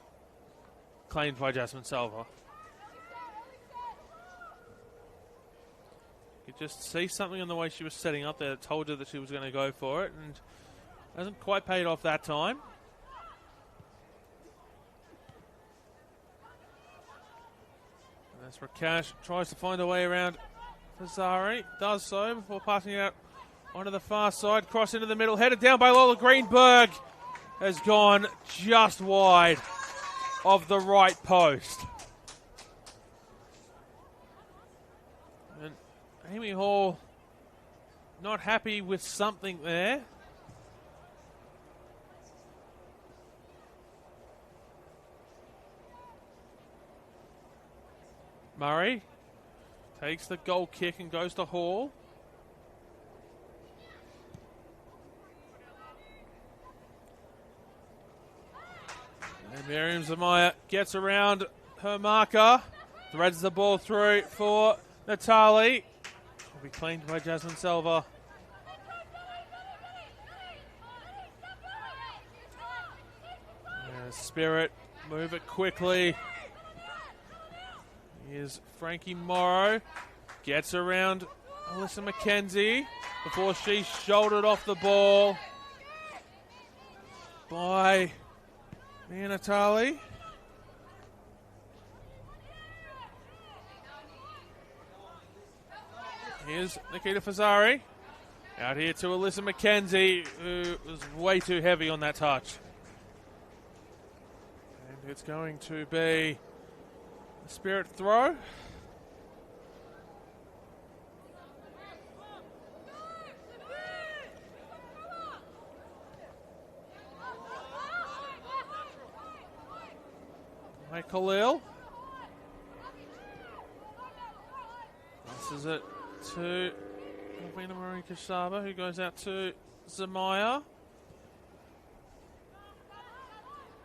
Claimed by Jasmine Salva. You could just see something in the way she was setting up there that told her that she was going to go for it, and hasn't quite paid off that time. And as Rakash tries to find a way around Fazari, does so before passing it out onto the far side, cross into the middle, headed down by Lola Greenberg, has gone just wide of the right post. And Amy Hall not happy with something there. Murray takes the goal kick and goes to Hall. And Miriam Zamaya gets around her marker, threads the ball through for Natali. Will be cleaned by Jasmine Selva. Spirit, move it quickly. Here's Frankie Morrow. Gets around Alyssa McKenzie before she's shouldered off the ball by Mia Natali. Here's Nikita Fazari. Out here to Alyssa McKenzie, who was way too heavy on that touch. And it's going to be a Spirit throw. By Khalil. Passes it to Alvina Marie Kashaba, who goes out to Zamaya.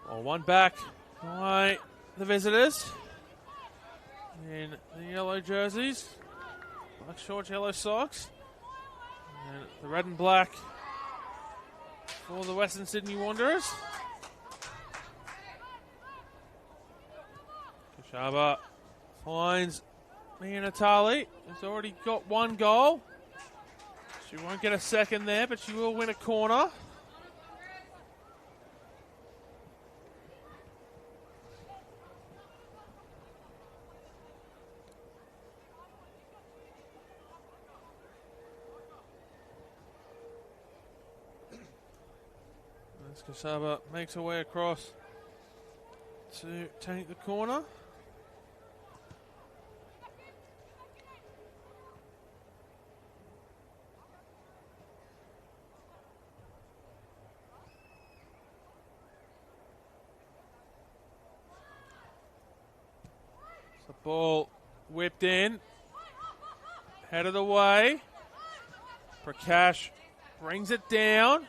One back by the visitors in the yellow jerseys, black shorts, yellow socks, and the red and black for the Western Sydney Wanderers. Kashaba finds Mia Natali, who's already got one goal. She won't get a second there, but she will win a corner. As Kashaba makes her way across to take the corner. The ball whipped in, headed away. Prakash brings it down.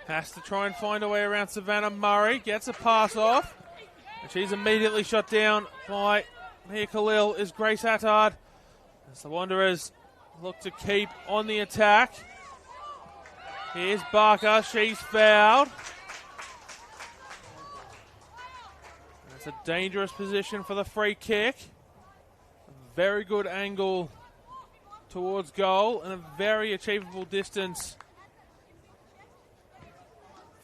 Has to try and find a way around Savannah Murray. Gets a pass off. And she's immediately shot down by Mia Khalil is Grace Attard. As the Wanderers look to keep on the attack. Here's Barker. She's fouled. It's a dangerous position for the free kick. A very good angle towards goal and a very achievable distance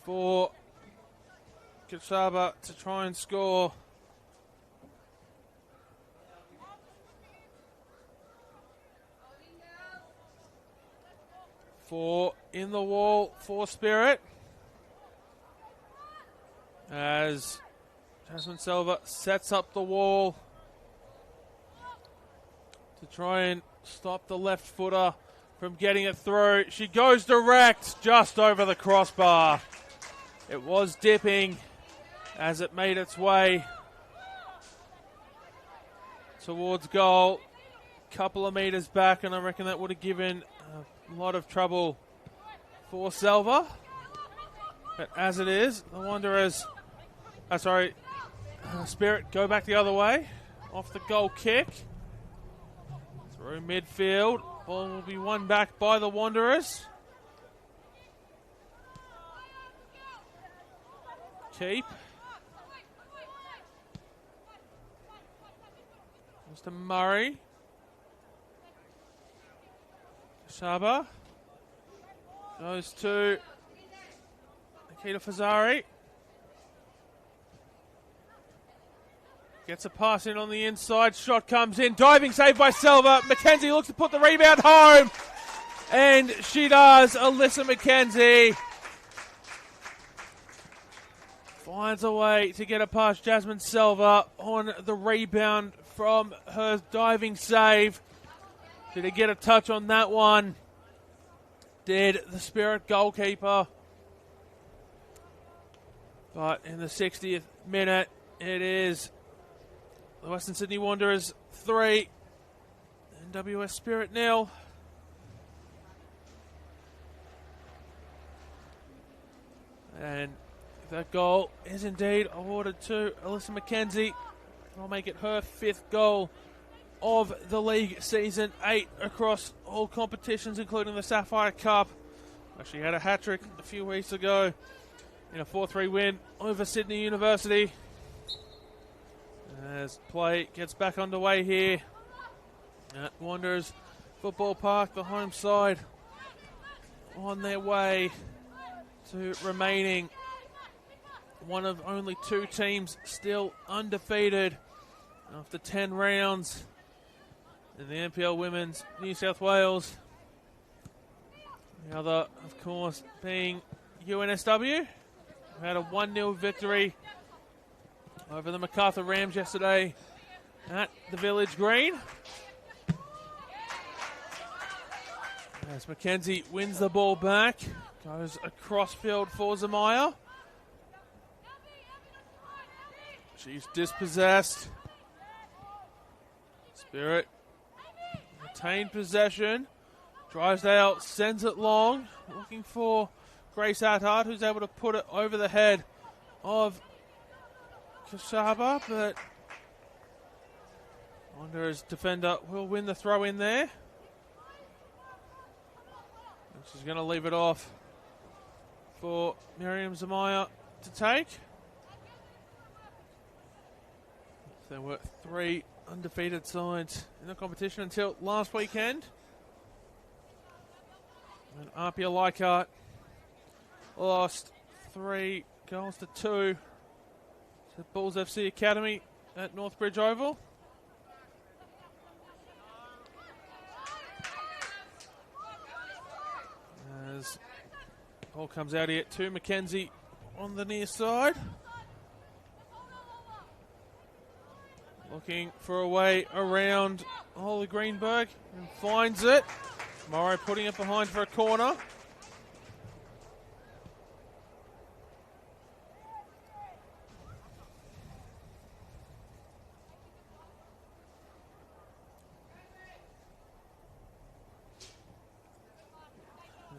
for Kashaba to try and score. For in the wall for Spirit. As Jasmine Selva sets up the wall to try and stop the left footer from getting it through. She goes direct just over the crossbar. It was dipping as it made its way towards goal. Couple of meters back, and I reckon that would have given a lot of trouble for Selva. But as it is, the Wanderers, Spirit go back the other way. Off the goal kick. Through midfield. Ball will be won back by the Wanderers. Keep. Mr. Murray. Shaba. Goes to Nikita Fazari. Gets a pass in on the inside. Shot comes in. Diving save by Selva. McKenzie looks to put the rebound home. And she does. Alyssa McKenzie finds a way to get it past Jasmine Selva on the rebound from her diving save. Did he get a touch on that one? Did the Spirit goalkeeper. But in the 60th minute, it is the Western Sydney Wanderers 3, NWS Spirit 0. And that goal is indeed awarded to Alyssa McKenzie. I'll make it her 5th goal of the league season, 8 across all competitions, including the Sapphire Cup. She had a hat-trick a few weeks ago in a 4-3 win over Sydney University. As play gets back underway here at Wanderers Football Park, the home side on their way to remaining one of only 2 teams still undefeated after 10 rounds in the NPL Women's New South Wales. The other, of course, being UNSW, who had a 1-0 victory over the MacArthur Rams yesterday at the Village Green. As McKenzie wins the ball back, goes across field for Zamaya. She's dispossessed. Spirit retained possession. Drysdale sends it long, looking for Grace Attard, who's able to put it over the head of Kashaba, but Wanderers defender will win the throw in there. And she's going to leave it off for Miriam Zamaya to take. There were 3 undefeated sides in the competition until last weekend. And Arpia Leichhardt lost 3 goals to 2 to Bulls FC Academy at Northbridge Oval. As ball comes out here to McKenzie on the near side. Looking for a way around Holly Greenberg and finds it. Morrow putting it behind for a corner.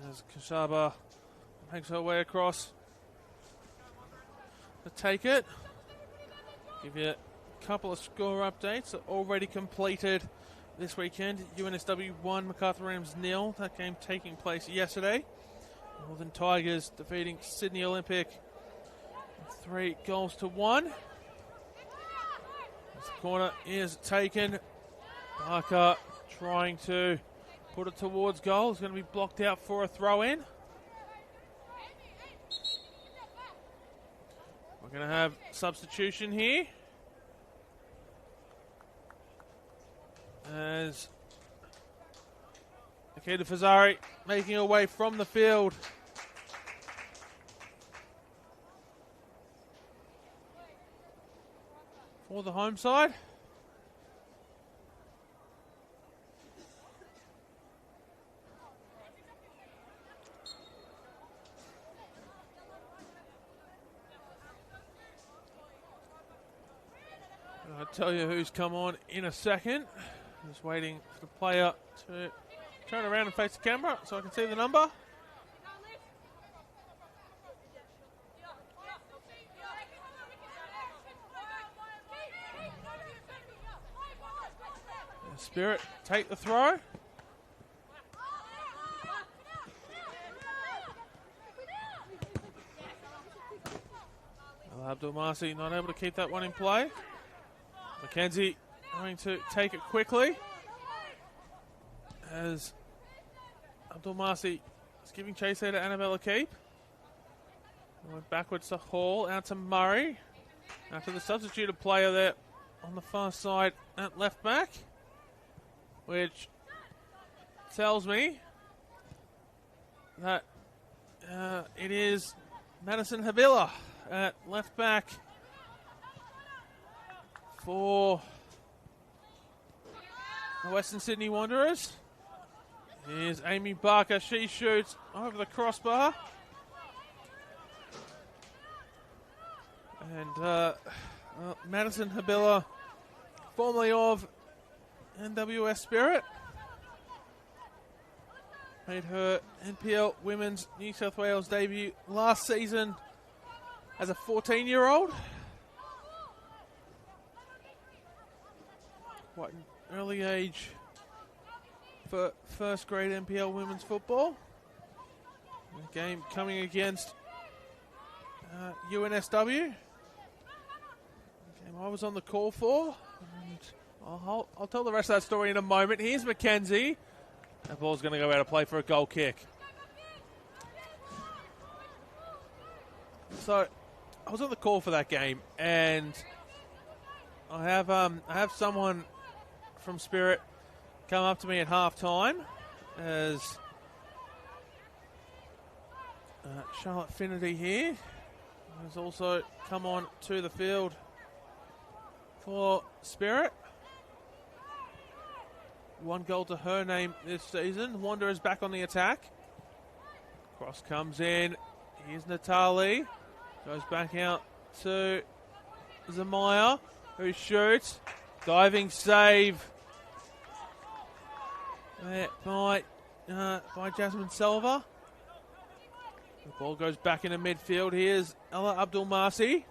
As Kashaba makes her way across to take it. Give you a couple of score updates already completed this weekend. UNSW 1, MacArthur Rams 0. That game taking place yesterday. Northern Tigers defeating Sydney Olympic 3 goals to 1. As the corner is taken, Barker trying to put it towards goal. It's going to be blocked out for a throw-in. We're going to have substitution here. As Nikita Fazari making her way from the field. For the home side. I'll tell you who's come on in a second. Just waiting for the player to turn around and face the camera so I can see the number. Spirit take the throw. Abdul-Masi not able to keep that one in play. Mackenzie going to take it quickly as Abdul-Masi is giving chase there to Annabella Keep. Went backwards to Hall, out to Murray. After the substituted player there on the far side at left back, which tells me that it is Madison Habila at left back for the Western Sydney Wanderers. Here's Amy Barker. She shoots over the crossbar. And Madison Habila, formerly of NWS Spirit, made her NPL Women's New South Wales debut last season as a 14-year-old. Quite an early age for first grade NPL women's football. The game coming against UNSW. Game I was on the call for. And I'll tell the rest of that story in a moment. Here's Mackenzie. That ball's going to go out of play for a goal kick. So I was on the call for that game, and I have someone from Spirit come up to me at half-time as Charlotte Finnerty here has also come on to the field for Spirit. 1 goal to her name this season. Wanderers back on the attack. Cross comes in. Here's Natali. Goes back out to Zamaya, who shoots. Diving save there by Jasmine Silva. The ball goes back into midfield. Here's Ella Abdul-Masi.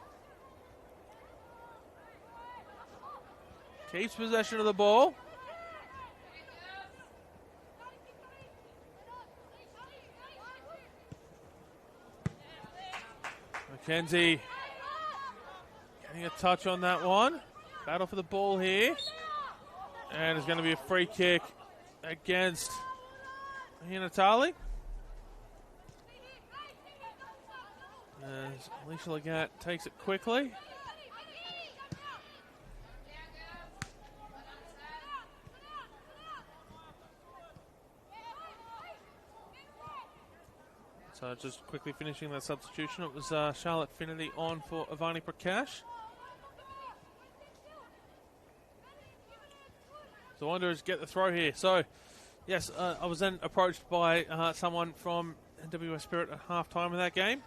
Keeps possession of the ball. Mackenzie getting a touch on that one. Battle for the ball here. And it's going to be a free kick against Natali. As Alicia Legat takes it quickly. So just quickly finishing that substitution, it was Charlotte Finnerty on for Avani Prakash. The Wanderers get the throw here. So, yes, I was then approached by someone from NWS Spirit at half-time of that game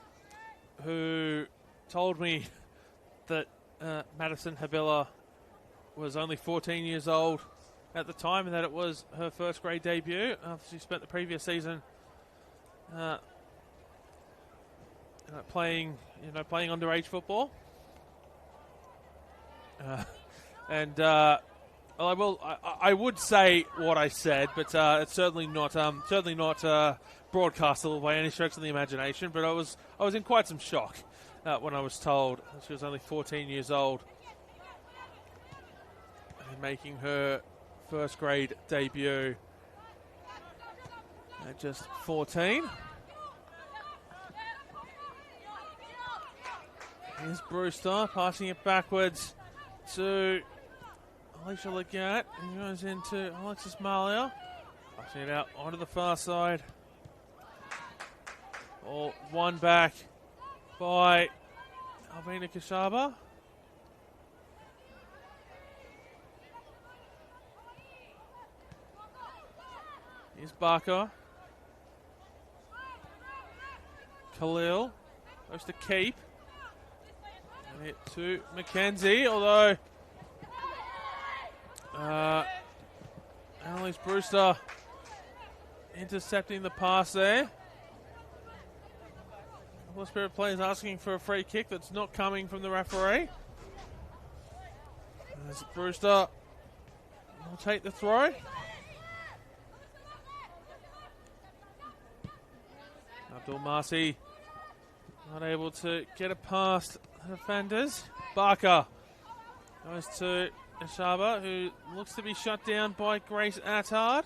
who told me that Madison Habila was only 14 years old at the time and that it was her first grade debut after she spent the previous season playing underage football. I would say what I said, but it's certainly not broadcastable by any stretch of the imagination. But I was in quite some shock when I was told that she was only 14 years old and making her first grade debut at just 14. Here's Brewster passing it backwards to Alicia Legat, and goes into Alexis Malia. Passing it out onto the far side. All won back by Alvina Kashaba. Here's Barker. Khalil goes to Keep. And it to Mackenzie, although Annalise Brewster intercepting the pass there. A couple of Spirit players asking for a free kick that's not coming from the referee. As Brewster will take the throw. Abdul Marsi not able to get it past the defenders. Barker goes to Ishaba, who looks to be shut down by Grace Attard.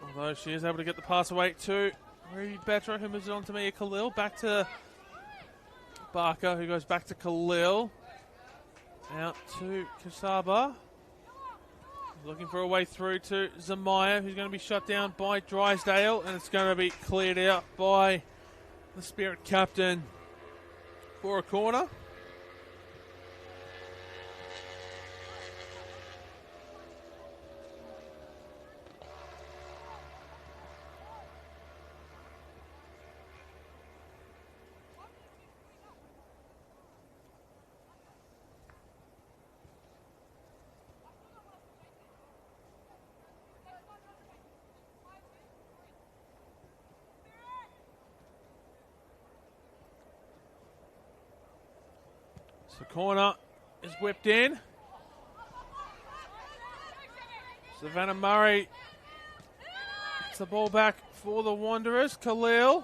Although she is able to get the pass away to Ruby Betra, who moves on to Mia Khalil. Back to Barker, who goes back to Khalil. Out to Kasaba. Looking for a way through to Zamaya, who's going to be shut down by Drysdale. And it's going to be cleared out by the Spirit captain for a corner. So corner is whipped in. Savannah Murray gets the ball back for the Wanderers. Khalil.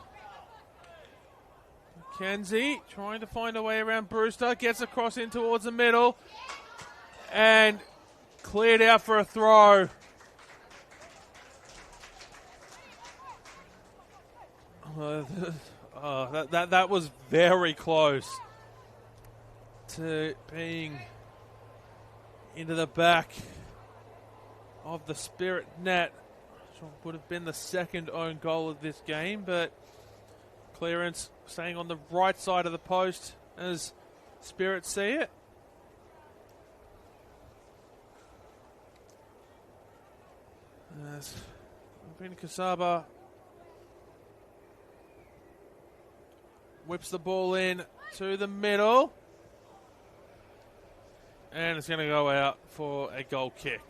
McKenzie trying to find a way around Brewster. Gets across in towards the middle. And cleared out for a throw. That was very close to being into the back of the Spirit net, which would have been the second own goal of this game, but clearance staying on the right side of the post as Spirit see it. As Rubina Kasaba whips the ball in to the middle. And it's going to go out for a goal kick.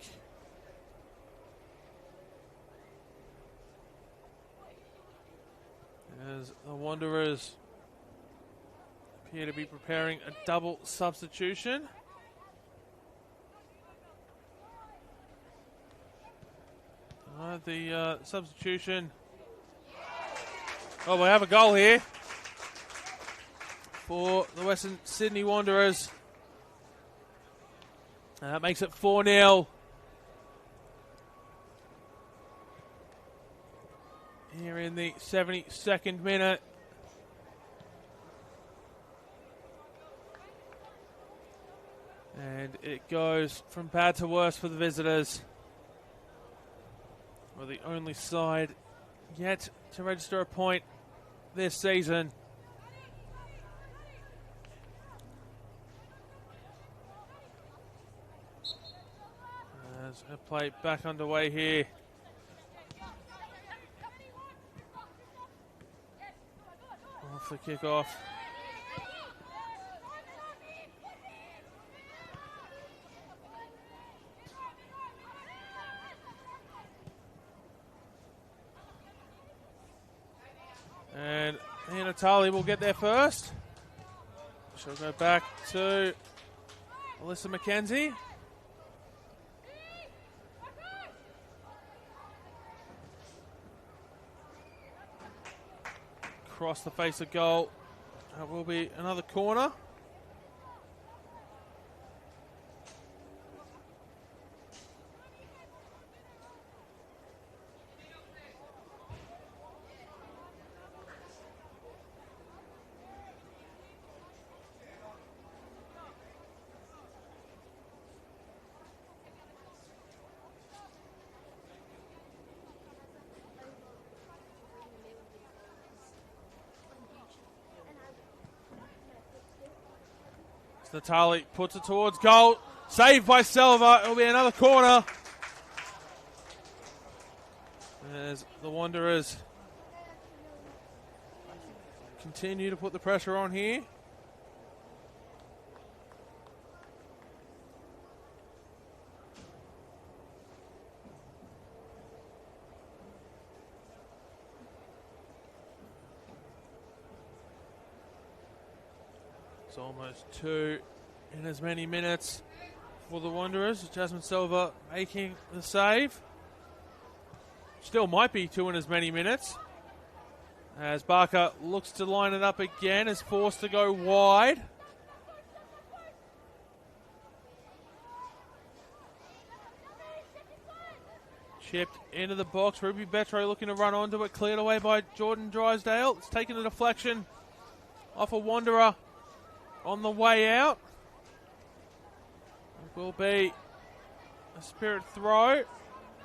As the Wanderers appear to be preparing a double substitution. The substitution. Oh, we have a goal here for the Western Sydney Wanderers. That makes it 4-0. Here in the 72nd minute. And it goes from bad to worse for the visitors. We're the only side yet to register a point this season. As a play back underway here. Off the kickoff. And Natali will get there first. She'll go back to Alyssa McKenzie. Across the face of goal. That will be another corner. Natali puts it towards goal. Saved by Selva. It'll be another corner. As the Wanderers continue to put the pressure on here. Almost two in as many minutes for the Wanderers. Jasmine Silva making the save. Still might be 2 in as many minutes. As Barker looks to line it up again, is forced to go wide. Chipped into the box. Ruby Betro looking to run onto it. Cleared away by Jordan Drysdale. It's taken a deflection off a Wanderer on the way out. It will be a Spirit throw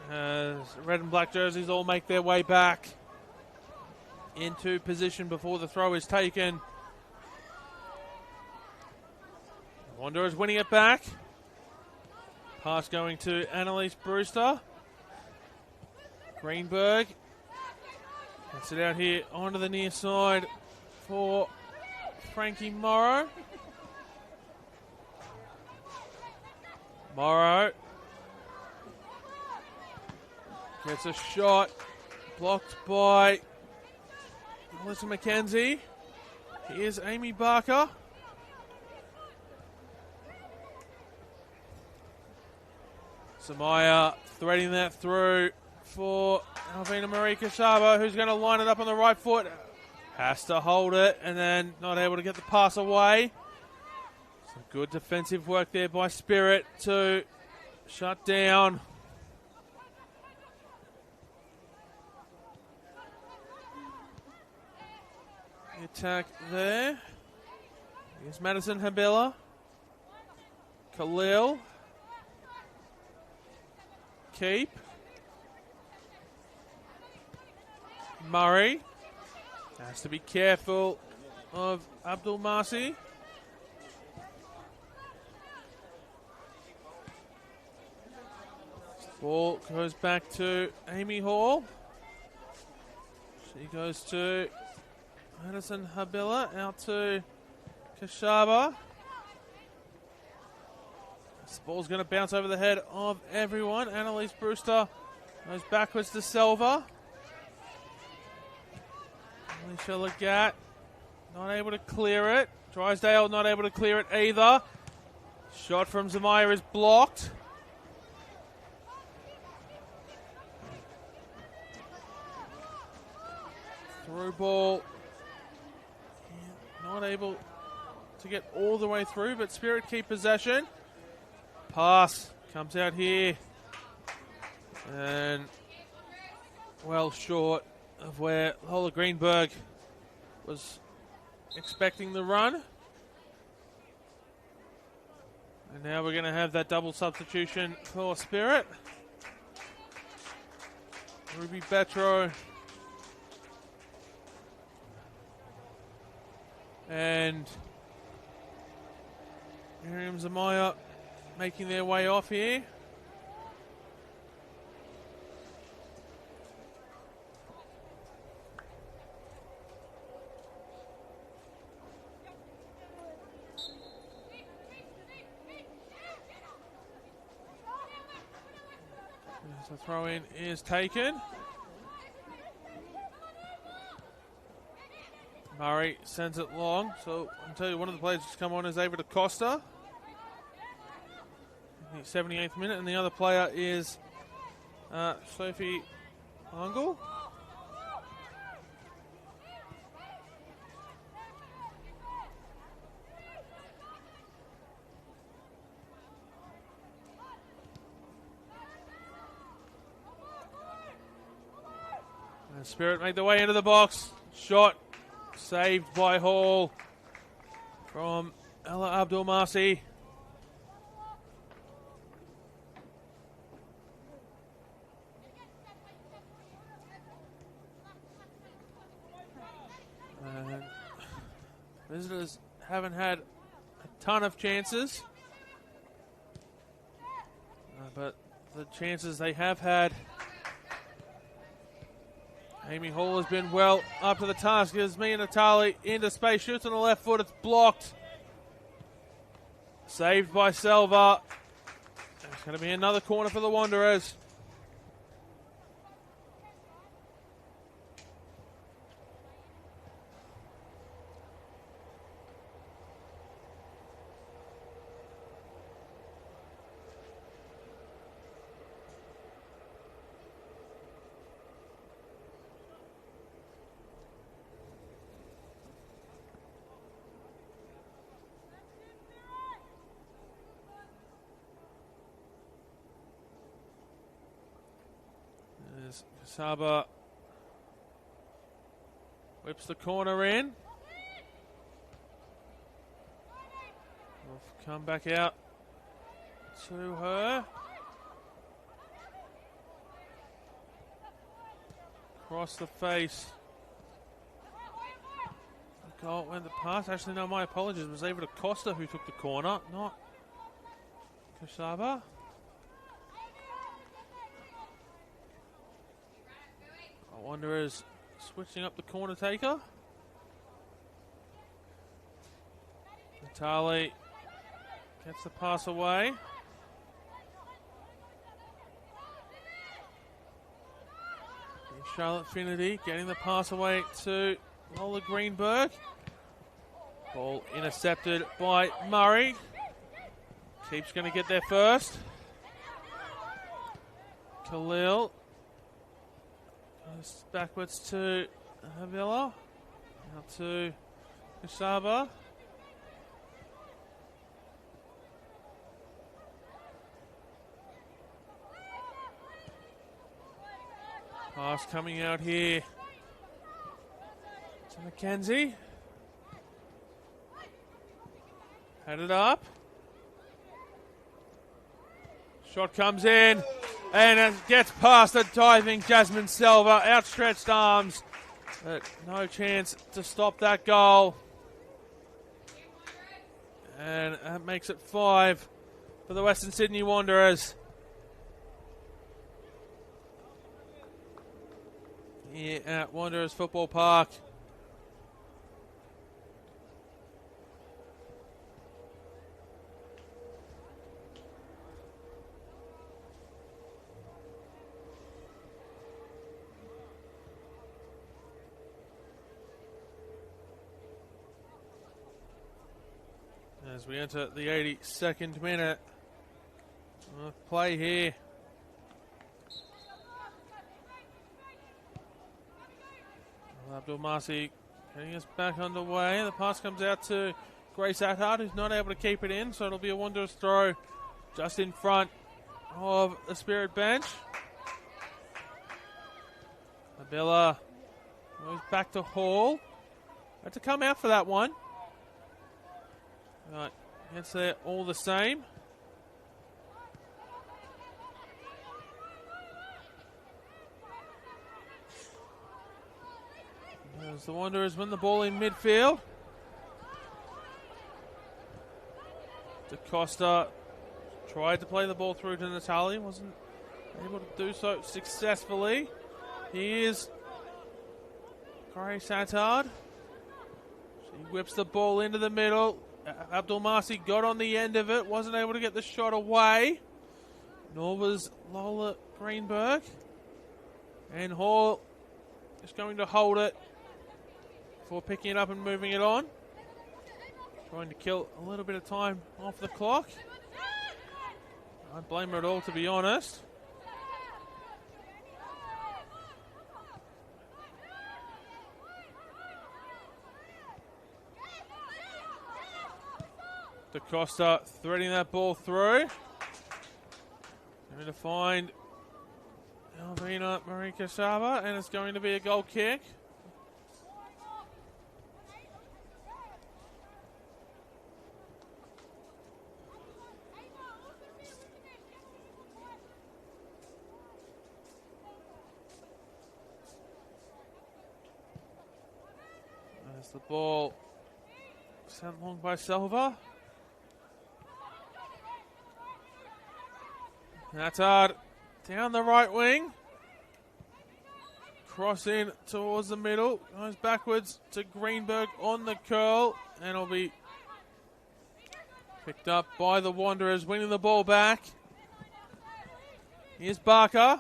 as red and black jerseys all make their way back into position before the throw is taken. Wanderers winning it back. Pass going to Annalise Brewster. Greenberg gets it out here onto the near side for Frankie Morrow. Morrow gets a shot blocked by Melissa McKenzie. Here's Amy Barker. Samaya threading that through for Alvina Marie Kashaba, who's going to line it up on the right foot. Has to hold it and then not able to get the pass away. Some good defensive work there by Spirit to shut down the attack there. Here's Madison Habilla. Khalil. Keep. Murray has to be careful of Abdul Masi. Ball goes back to Amy Hall. She goes to Madison Habilla, out to Kashaba. This ball's going to bounce over the head of everyone. Annalise Brewster goes backwards to Selva. Alicia Legat not able to clear it. Drysdale not able to clear it either. Shot from Zamaya is blocked. Through ball. Not able to get all the way through, but Spirit keep possession. Pass comes out here. And well short of where Lola Greenberg was expecting the run. And now we're going to have that double substitution for Spirit. Ruby Betro and Miriam Zamaya making their way off here. The throw in is taken. Murray sends it long. So I'll tell you, one of the players that's come on is Ava DaCosta. In the 78th minute, and the other player is Sophie Angle. And Spirit made the way into the box. Shot saved by Hall from Ella Abdul Masi. And visitors haven't had a ton of chances, but the chances they have had, Amy Hall has been well up to the task. As Mia Natali into space, shoots on the left foot, it's blocked. Saved by Selva. It's going to be another corner for the Wanderers. Kasaba whips the corner in. We'll come back out to her. Across the face. The goal went the pass. Actually, no, my apologies. It was Ava Costa who took the corner, not Kasaba. Wanderers switching up the corner taker. Natali gets the pass away. And Charlotte Finity getting the pass away to Lola Greenberg. Ball intercepted by Murray. Keeps going to get there first. Khalil. Goes backwards to Havila. Now to Kasaba. Pass coming out here to McKenzie. Headed up. Shot comes in. And it gets past the diving Jasmine Selva. Outstretched arms. But no chance to stop that goal. And that makes it 5 for the Western Sydney Wanderers. Here at Wanderers Football Park. As we enter the 82nd minute of play here. Abdul Masi getting us back underway. The pass comes out to Grace Attard, who's not able to keep it in, so it'll be a Wanderers throw just in front of the Spirit bench. Abella goes back to Hall. Had to come out for that one. Right, gets there all the same. As the Wanderers win the ball in midfield. DaCosta tried to play the ball through to Natali, wasn't able to do so successfully. Here's Grace Attard. She whips the ball into the middle. Abdul Masi got on the end of it, wasn't able to get the shot away. Nor was Lola Greenberg. And Hall is going to hold it before picking it up and moving it on. Trying to kill a little bit of time off the clock. I don't blame her at all, to be honest. DaCosta threading that ball through. Going to find Alvina Marika Saba, and it's going to be a goal kick. There's the ball sent long by Silva. Attard down the right wing. Cross in towards the middle. Goes backwards to Greenberg on the curl. And it'll be picked up by the Wanderers, winning the ball back. Here's Barker.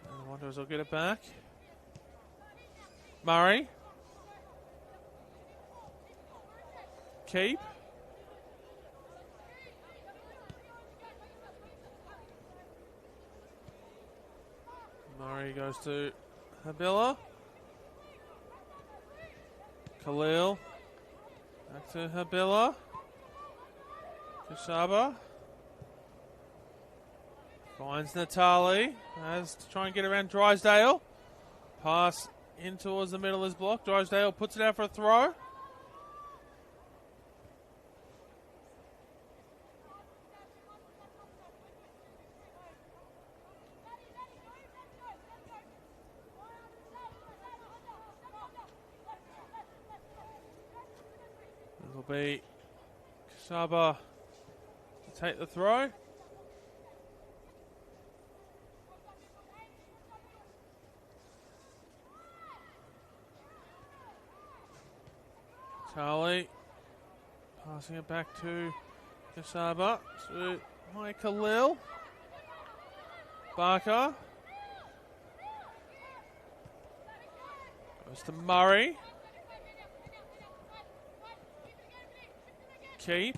And the Wanderers will get it back. Murray. Keep. Murray goes to Habilla. Khalil. Back to Habilla. Kasaba. Finds Natali. Has to try and get around Drysdale. Pass in towards the middle is blocked. Drysdale puts it out for a throw. It'll be Kasaba to take the throw. Charlie passing it back to Kasaba to Mike Khalil. Barker goes to Murray. Keep.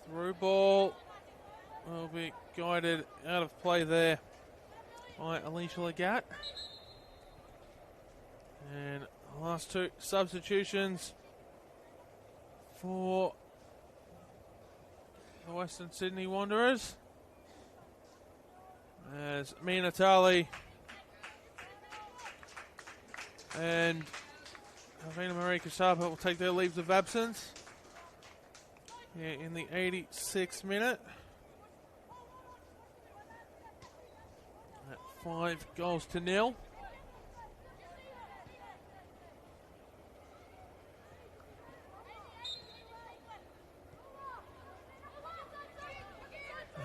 Through ball will be guided out of play there by Alicia Legat. And the last two substitutions for the Western Sydney Wanderers. As Mia Natali and Avina Marie Kasaba will take their leaves of absence in the 86th minute. At 5-0.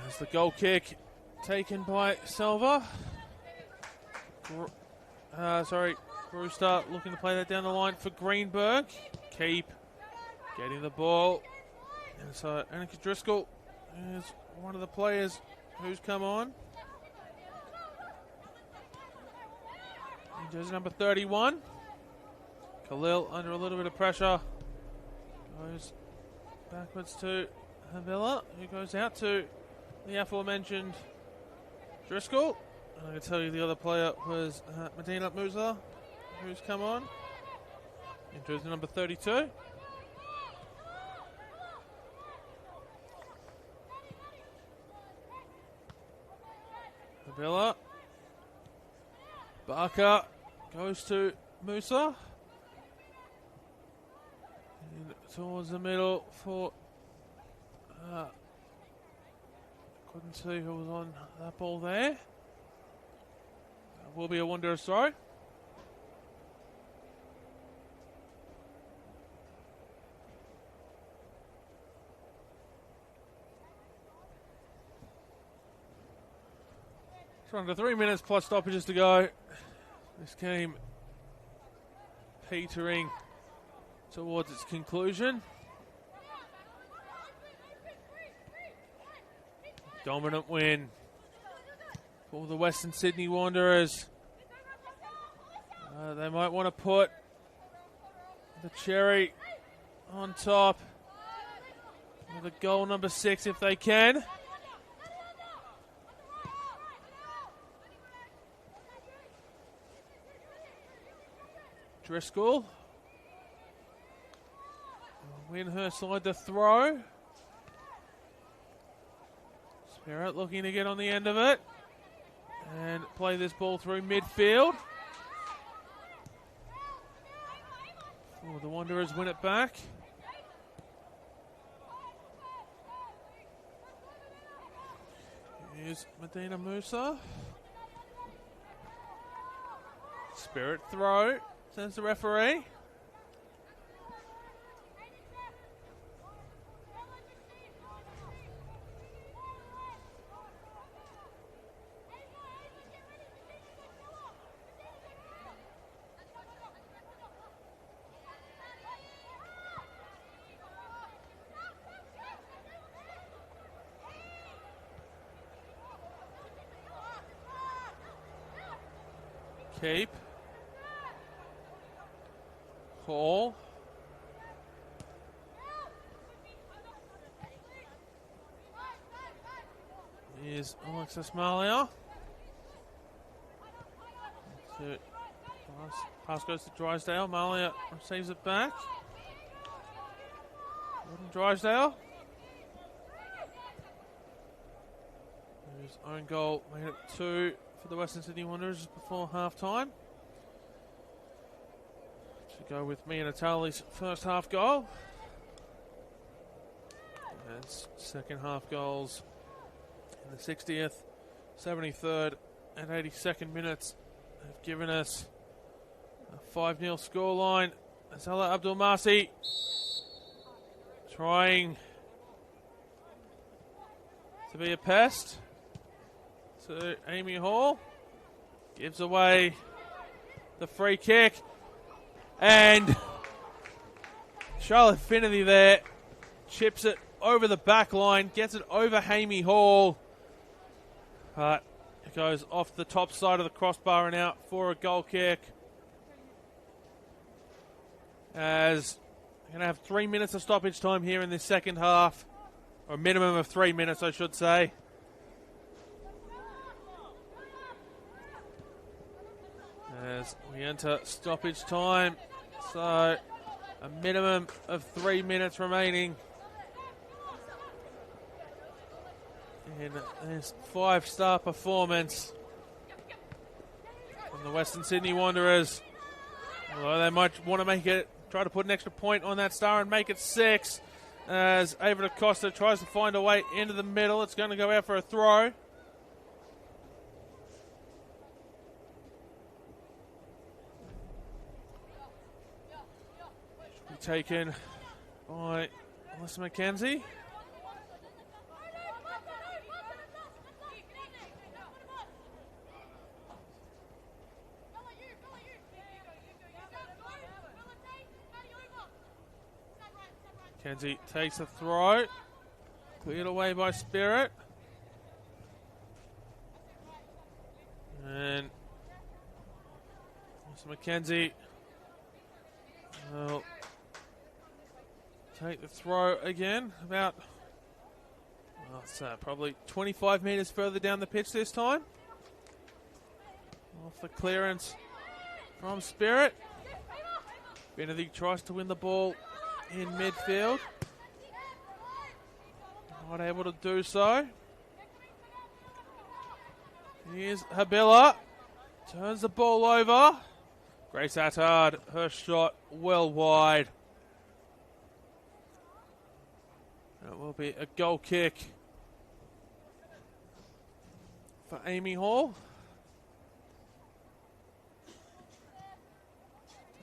There's the goal kick taken by Selva. Brewster looking to play that down the line for Greenberg. Keep getting the ball. And so Annika Driscoll is one of the players who's come on. Jersey number 31. Khalil under a little bit of pressure. Goes backwards to Havila, who goes out to the aforementioned Driscoll. And I can tell you the other player was Medina Musa, who's come on. In jersey number 32. Havila. Barker goes to Musa. And towards the middle for... couldn't see who was on that ball there. Will be a Wanderers throw. It's under 3 minutes plus stoppages to go. This game petering towards its conclusion. Dominant win for the Western Sydney Wanderers. They might want to put the cherry on top with a goal number 6 if they can. Driscoll will win her side to throw. Spirit looking to get on the end of it and play this ball through midfield. Oh, the Wanderers win it back. Here's Medina Musa. Spirit throw, says the referee. Cape. Hall. Here's Alexis Malia. Pass goes to Drysdale. Malia receives it back. Drysdale. whose own goal made it 2 for the Western Sydney Wanderers before half-time. To go with Mia Natali's first half goal. And second half goals in the 60th, 73rd and 82nd minutes have given us a 5-0 scoreline. Azala Abdulmasi trying to be a pest to Amy Hall. Gives away the free kick. And Charlotte Finnerty there chips it over the back line, gets it over Amy Hall. But it goes off the top side of the crossbar and out for a goal kick. As we're going to have 3 minutes of stoppage time here in this second half. Or a minimum of 3 minutes, I should say. As we enter stoppage time. So, a minimum of 3 minutes remaining in this 5-star performance from the Western Sydney Wanderers. Although they might want to make it, try to put an extra point on that star and make it 6. As Ava DaCosta tries to find a way into the middle. It's going to go out for a throw. Should be taken by Alyssa McKenzie. Kenzie takes a throw. Cleared away by Spirit. And Mr. McKenzie will take the throw again. About, well, it's probably 25 metres further down the pitch this time. Off the clearance from Spirit. Benedict tries to win the ball in midfield. Not able to do so. Here's Habilla. Turns the ball over. Grace Attard, her shot well wide. It will be a goal kick for Amy Hall.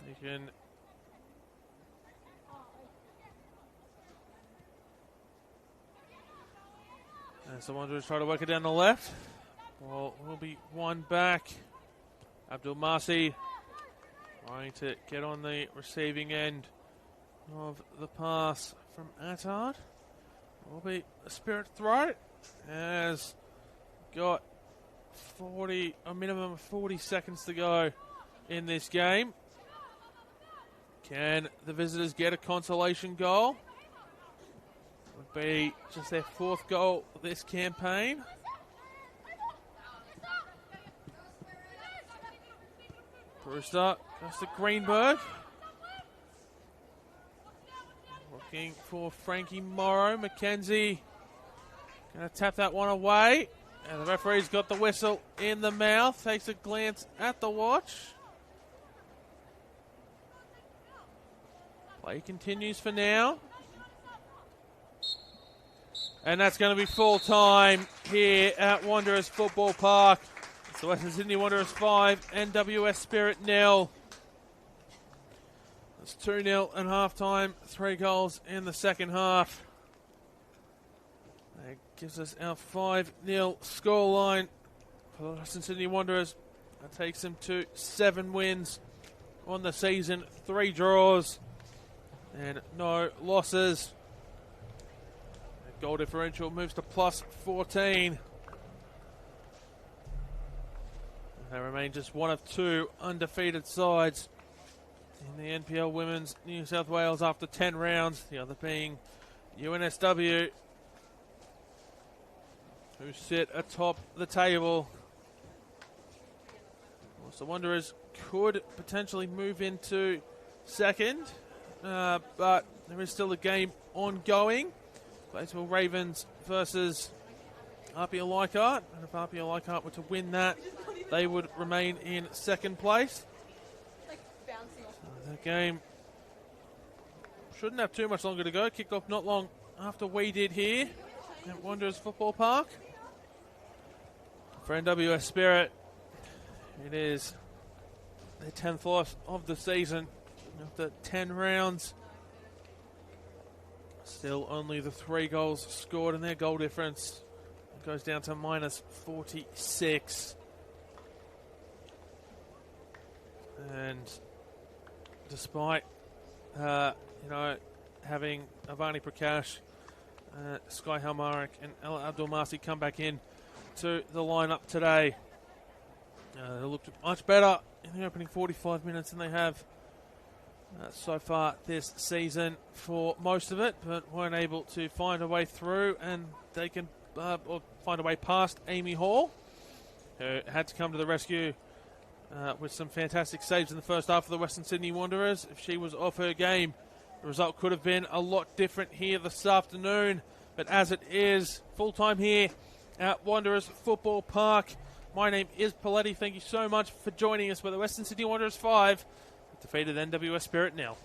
You can as the Wanderers try to work it down the left. Well, will be one back. Abdul Masi trying to get on the receiving end of the pass from Attard. Will be a Spirit throw. As got a minimum of 40 seconds to go in this game. Can the visitors get a consolation goal? Would be just their 4th goal this campaign. Brewster goes to Greenberg. Looking for Frankie Morrow. McKenzie going to tap that one away. And the referee's got the whistle in the mouth. Takes a glance at the watch. Play continues for now. And that's going to be full time here at Wanderers Football Park. It's the Western Sydney Wanderers 5, NWS Spirit 0. It's 2-0 at half time, 3 goals in the second half. That gives us our 5-0 scoreline for the Western Sydney Wanderers. That takes them to 7 wins on the season, 3 draws and no losses. Goal differential moves to plus 14. They remain just one of 2 undefeated sides in the NPL Women's New South Wales after 10 rounds. The other being NSW, who sit atop the table. The Wanderers could potentially move into second, but there is still a game ongoing. Batesville Ravens versus Apia Leichhardt. And if Apia Leichhardt were to win that, they would remain in second place. So the game shouldn't have too much longer to go. Kicked off not long after we did here at Wanderers Football Park. For NWS Spirit, it is their 10th loss of the season after 10 rounds. Still only the 3 goals scored, and their goal difference goes down to minus 46. And despite, having Avani Prakash, Sky Halmarik and Ella Abdulmasi come back in to the lineup today, they looked much better in the opening 45 minutes than they have so far this season for most of it, but weren't able to find a way through, and they can or find a way past Amy Hall, who had to come to the rescue with some fantastic saves in the first half of the Western Sydney Wanderers. If she was off her game, the result could have been a lot different here this afternoon, but as it is, full-time here at Wanderers Football Park. My name is Paletti. Thank you so much for joining us, where the Western Sydney Wanderers 5 defeated NWS Spirit 0.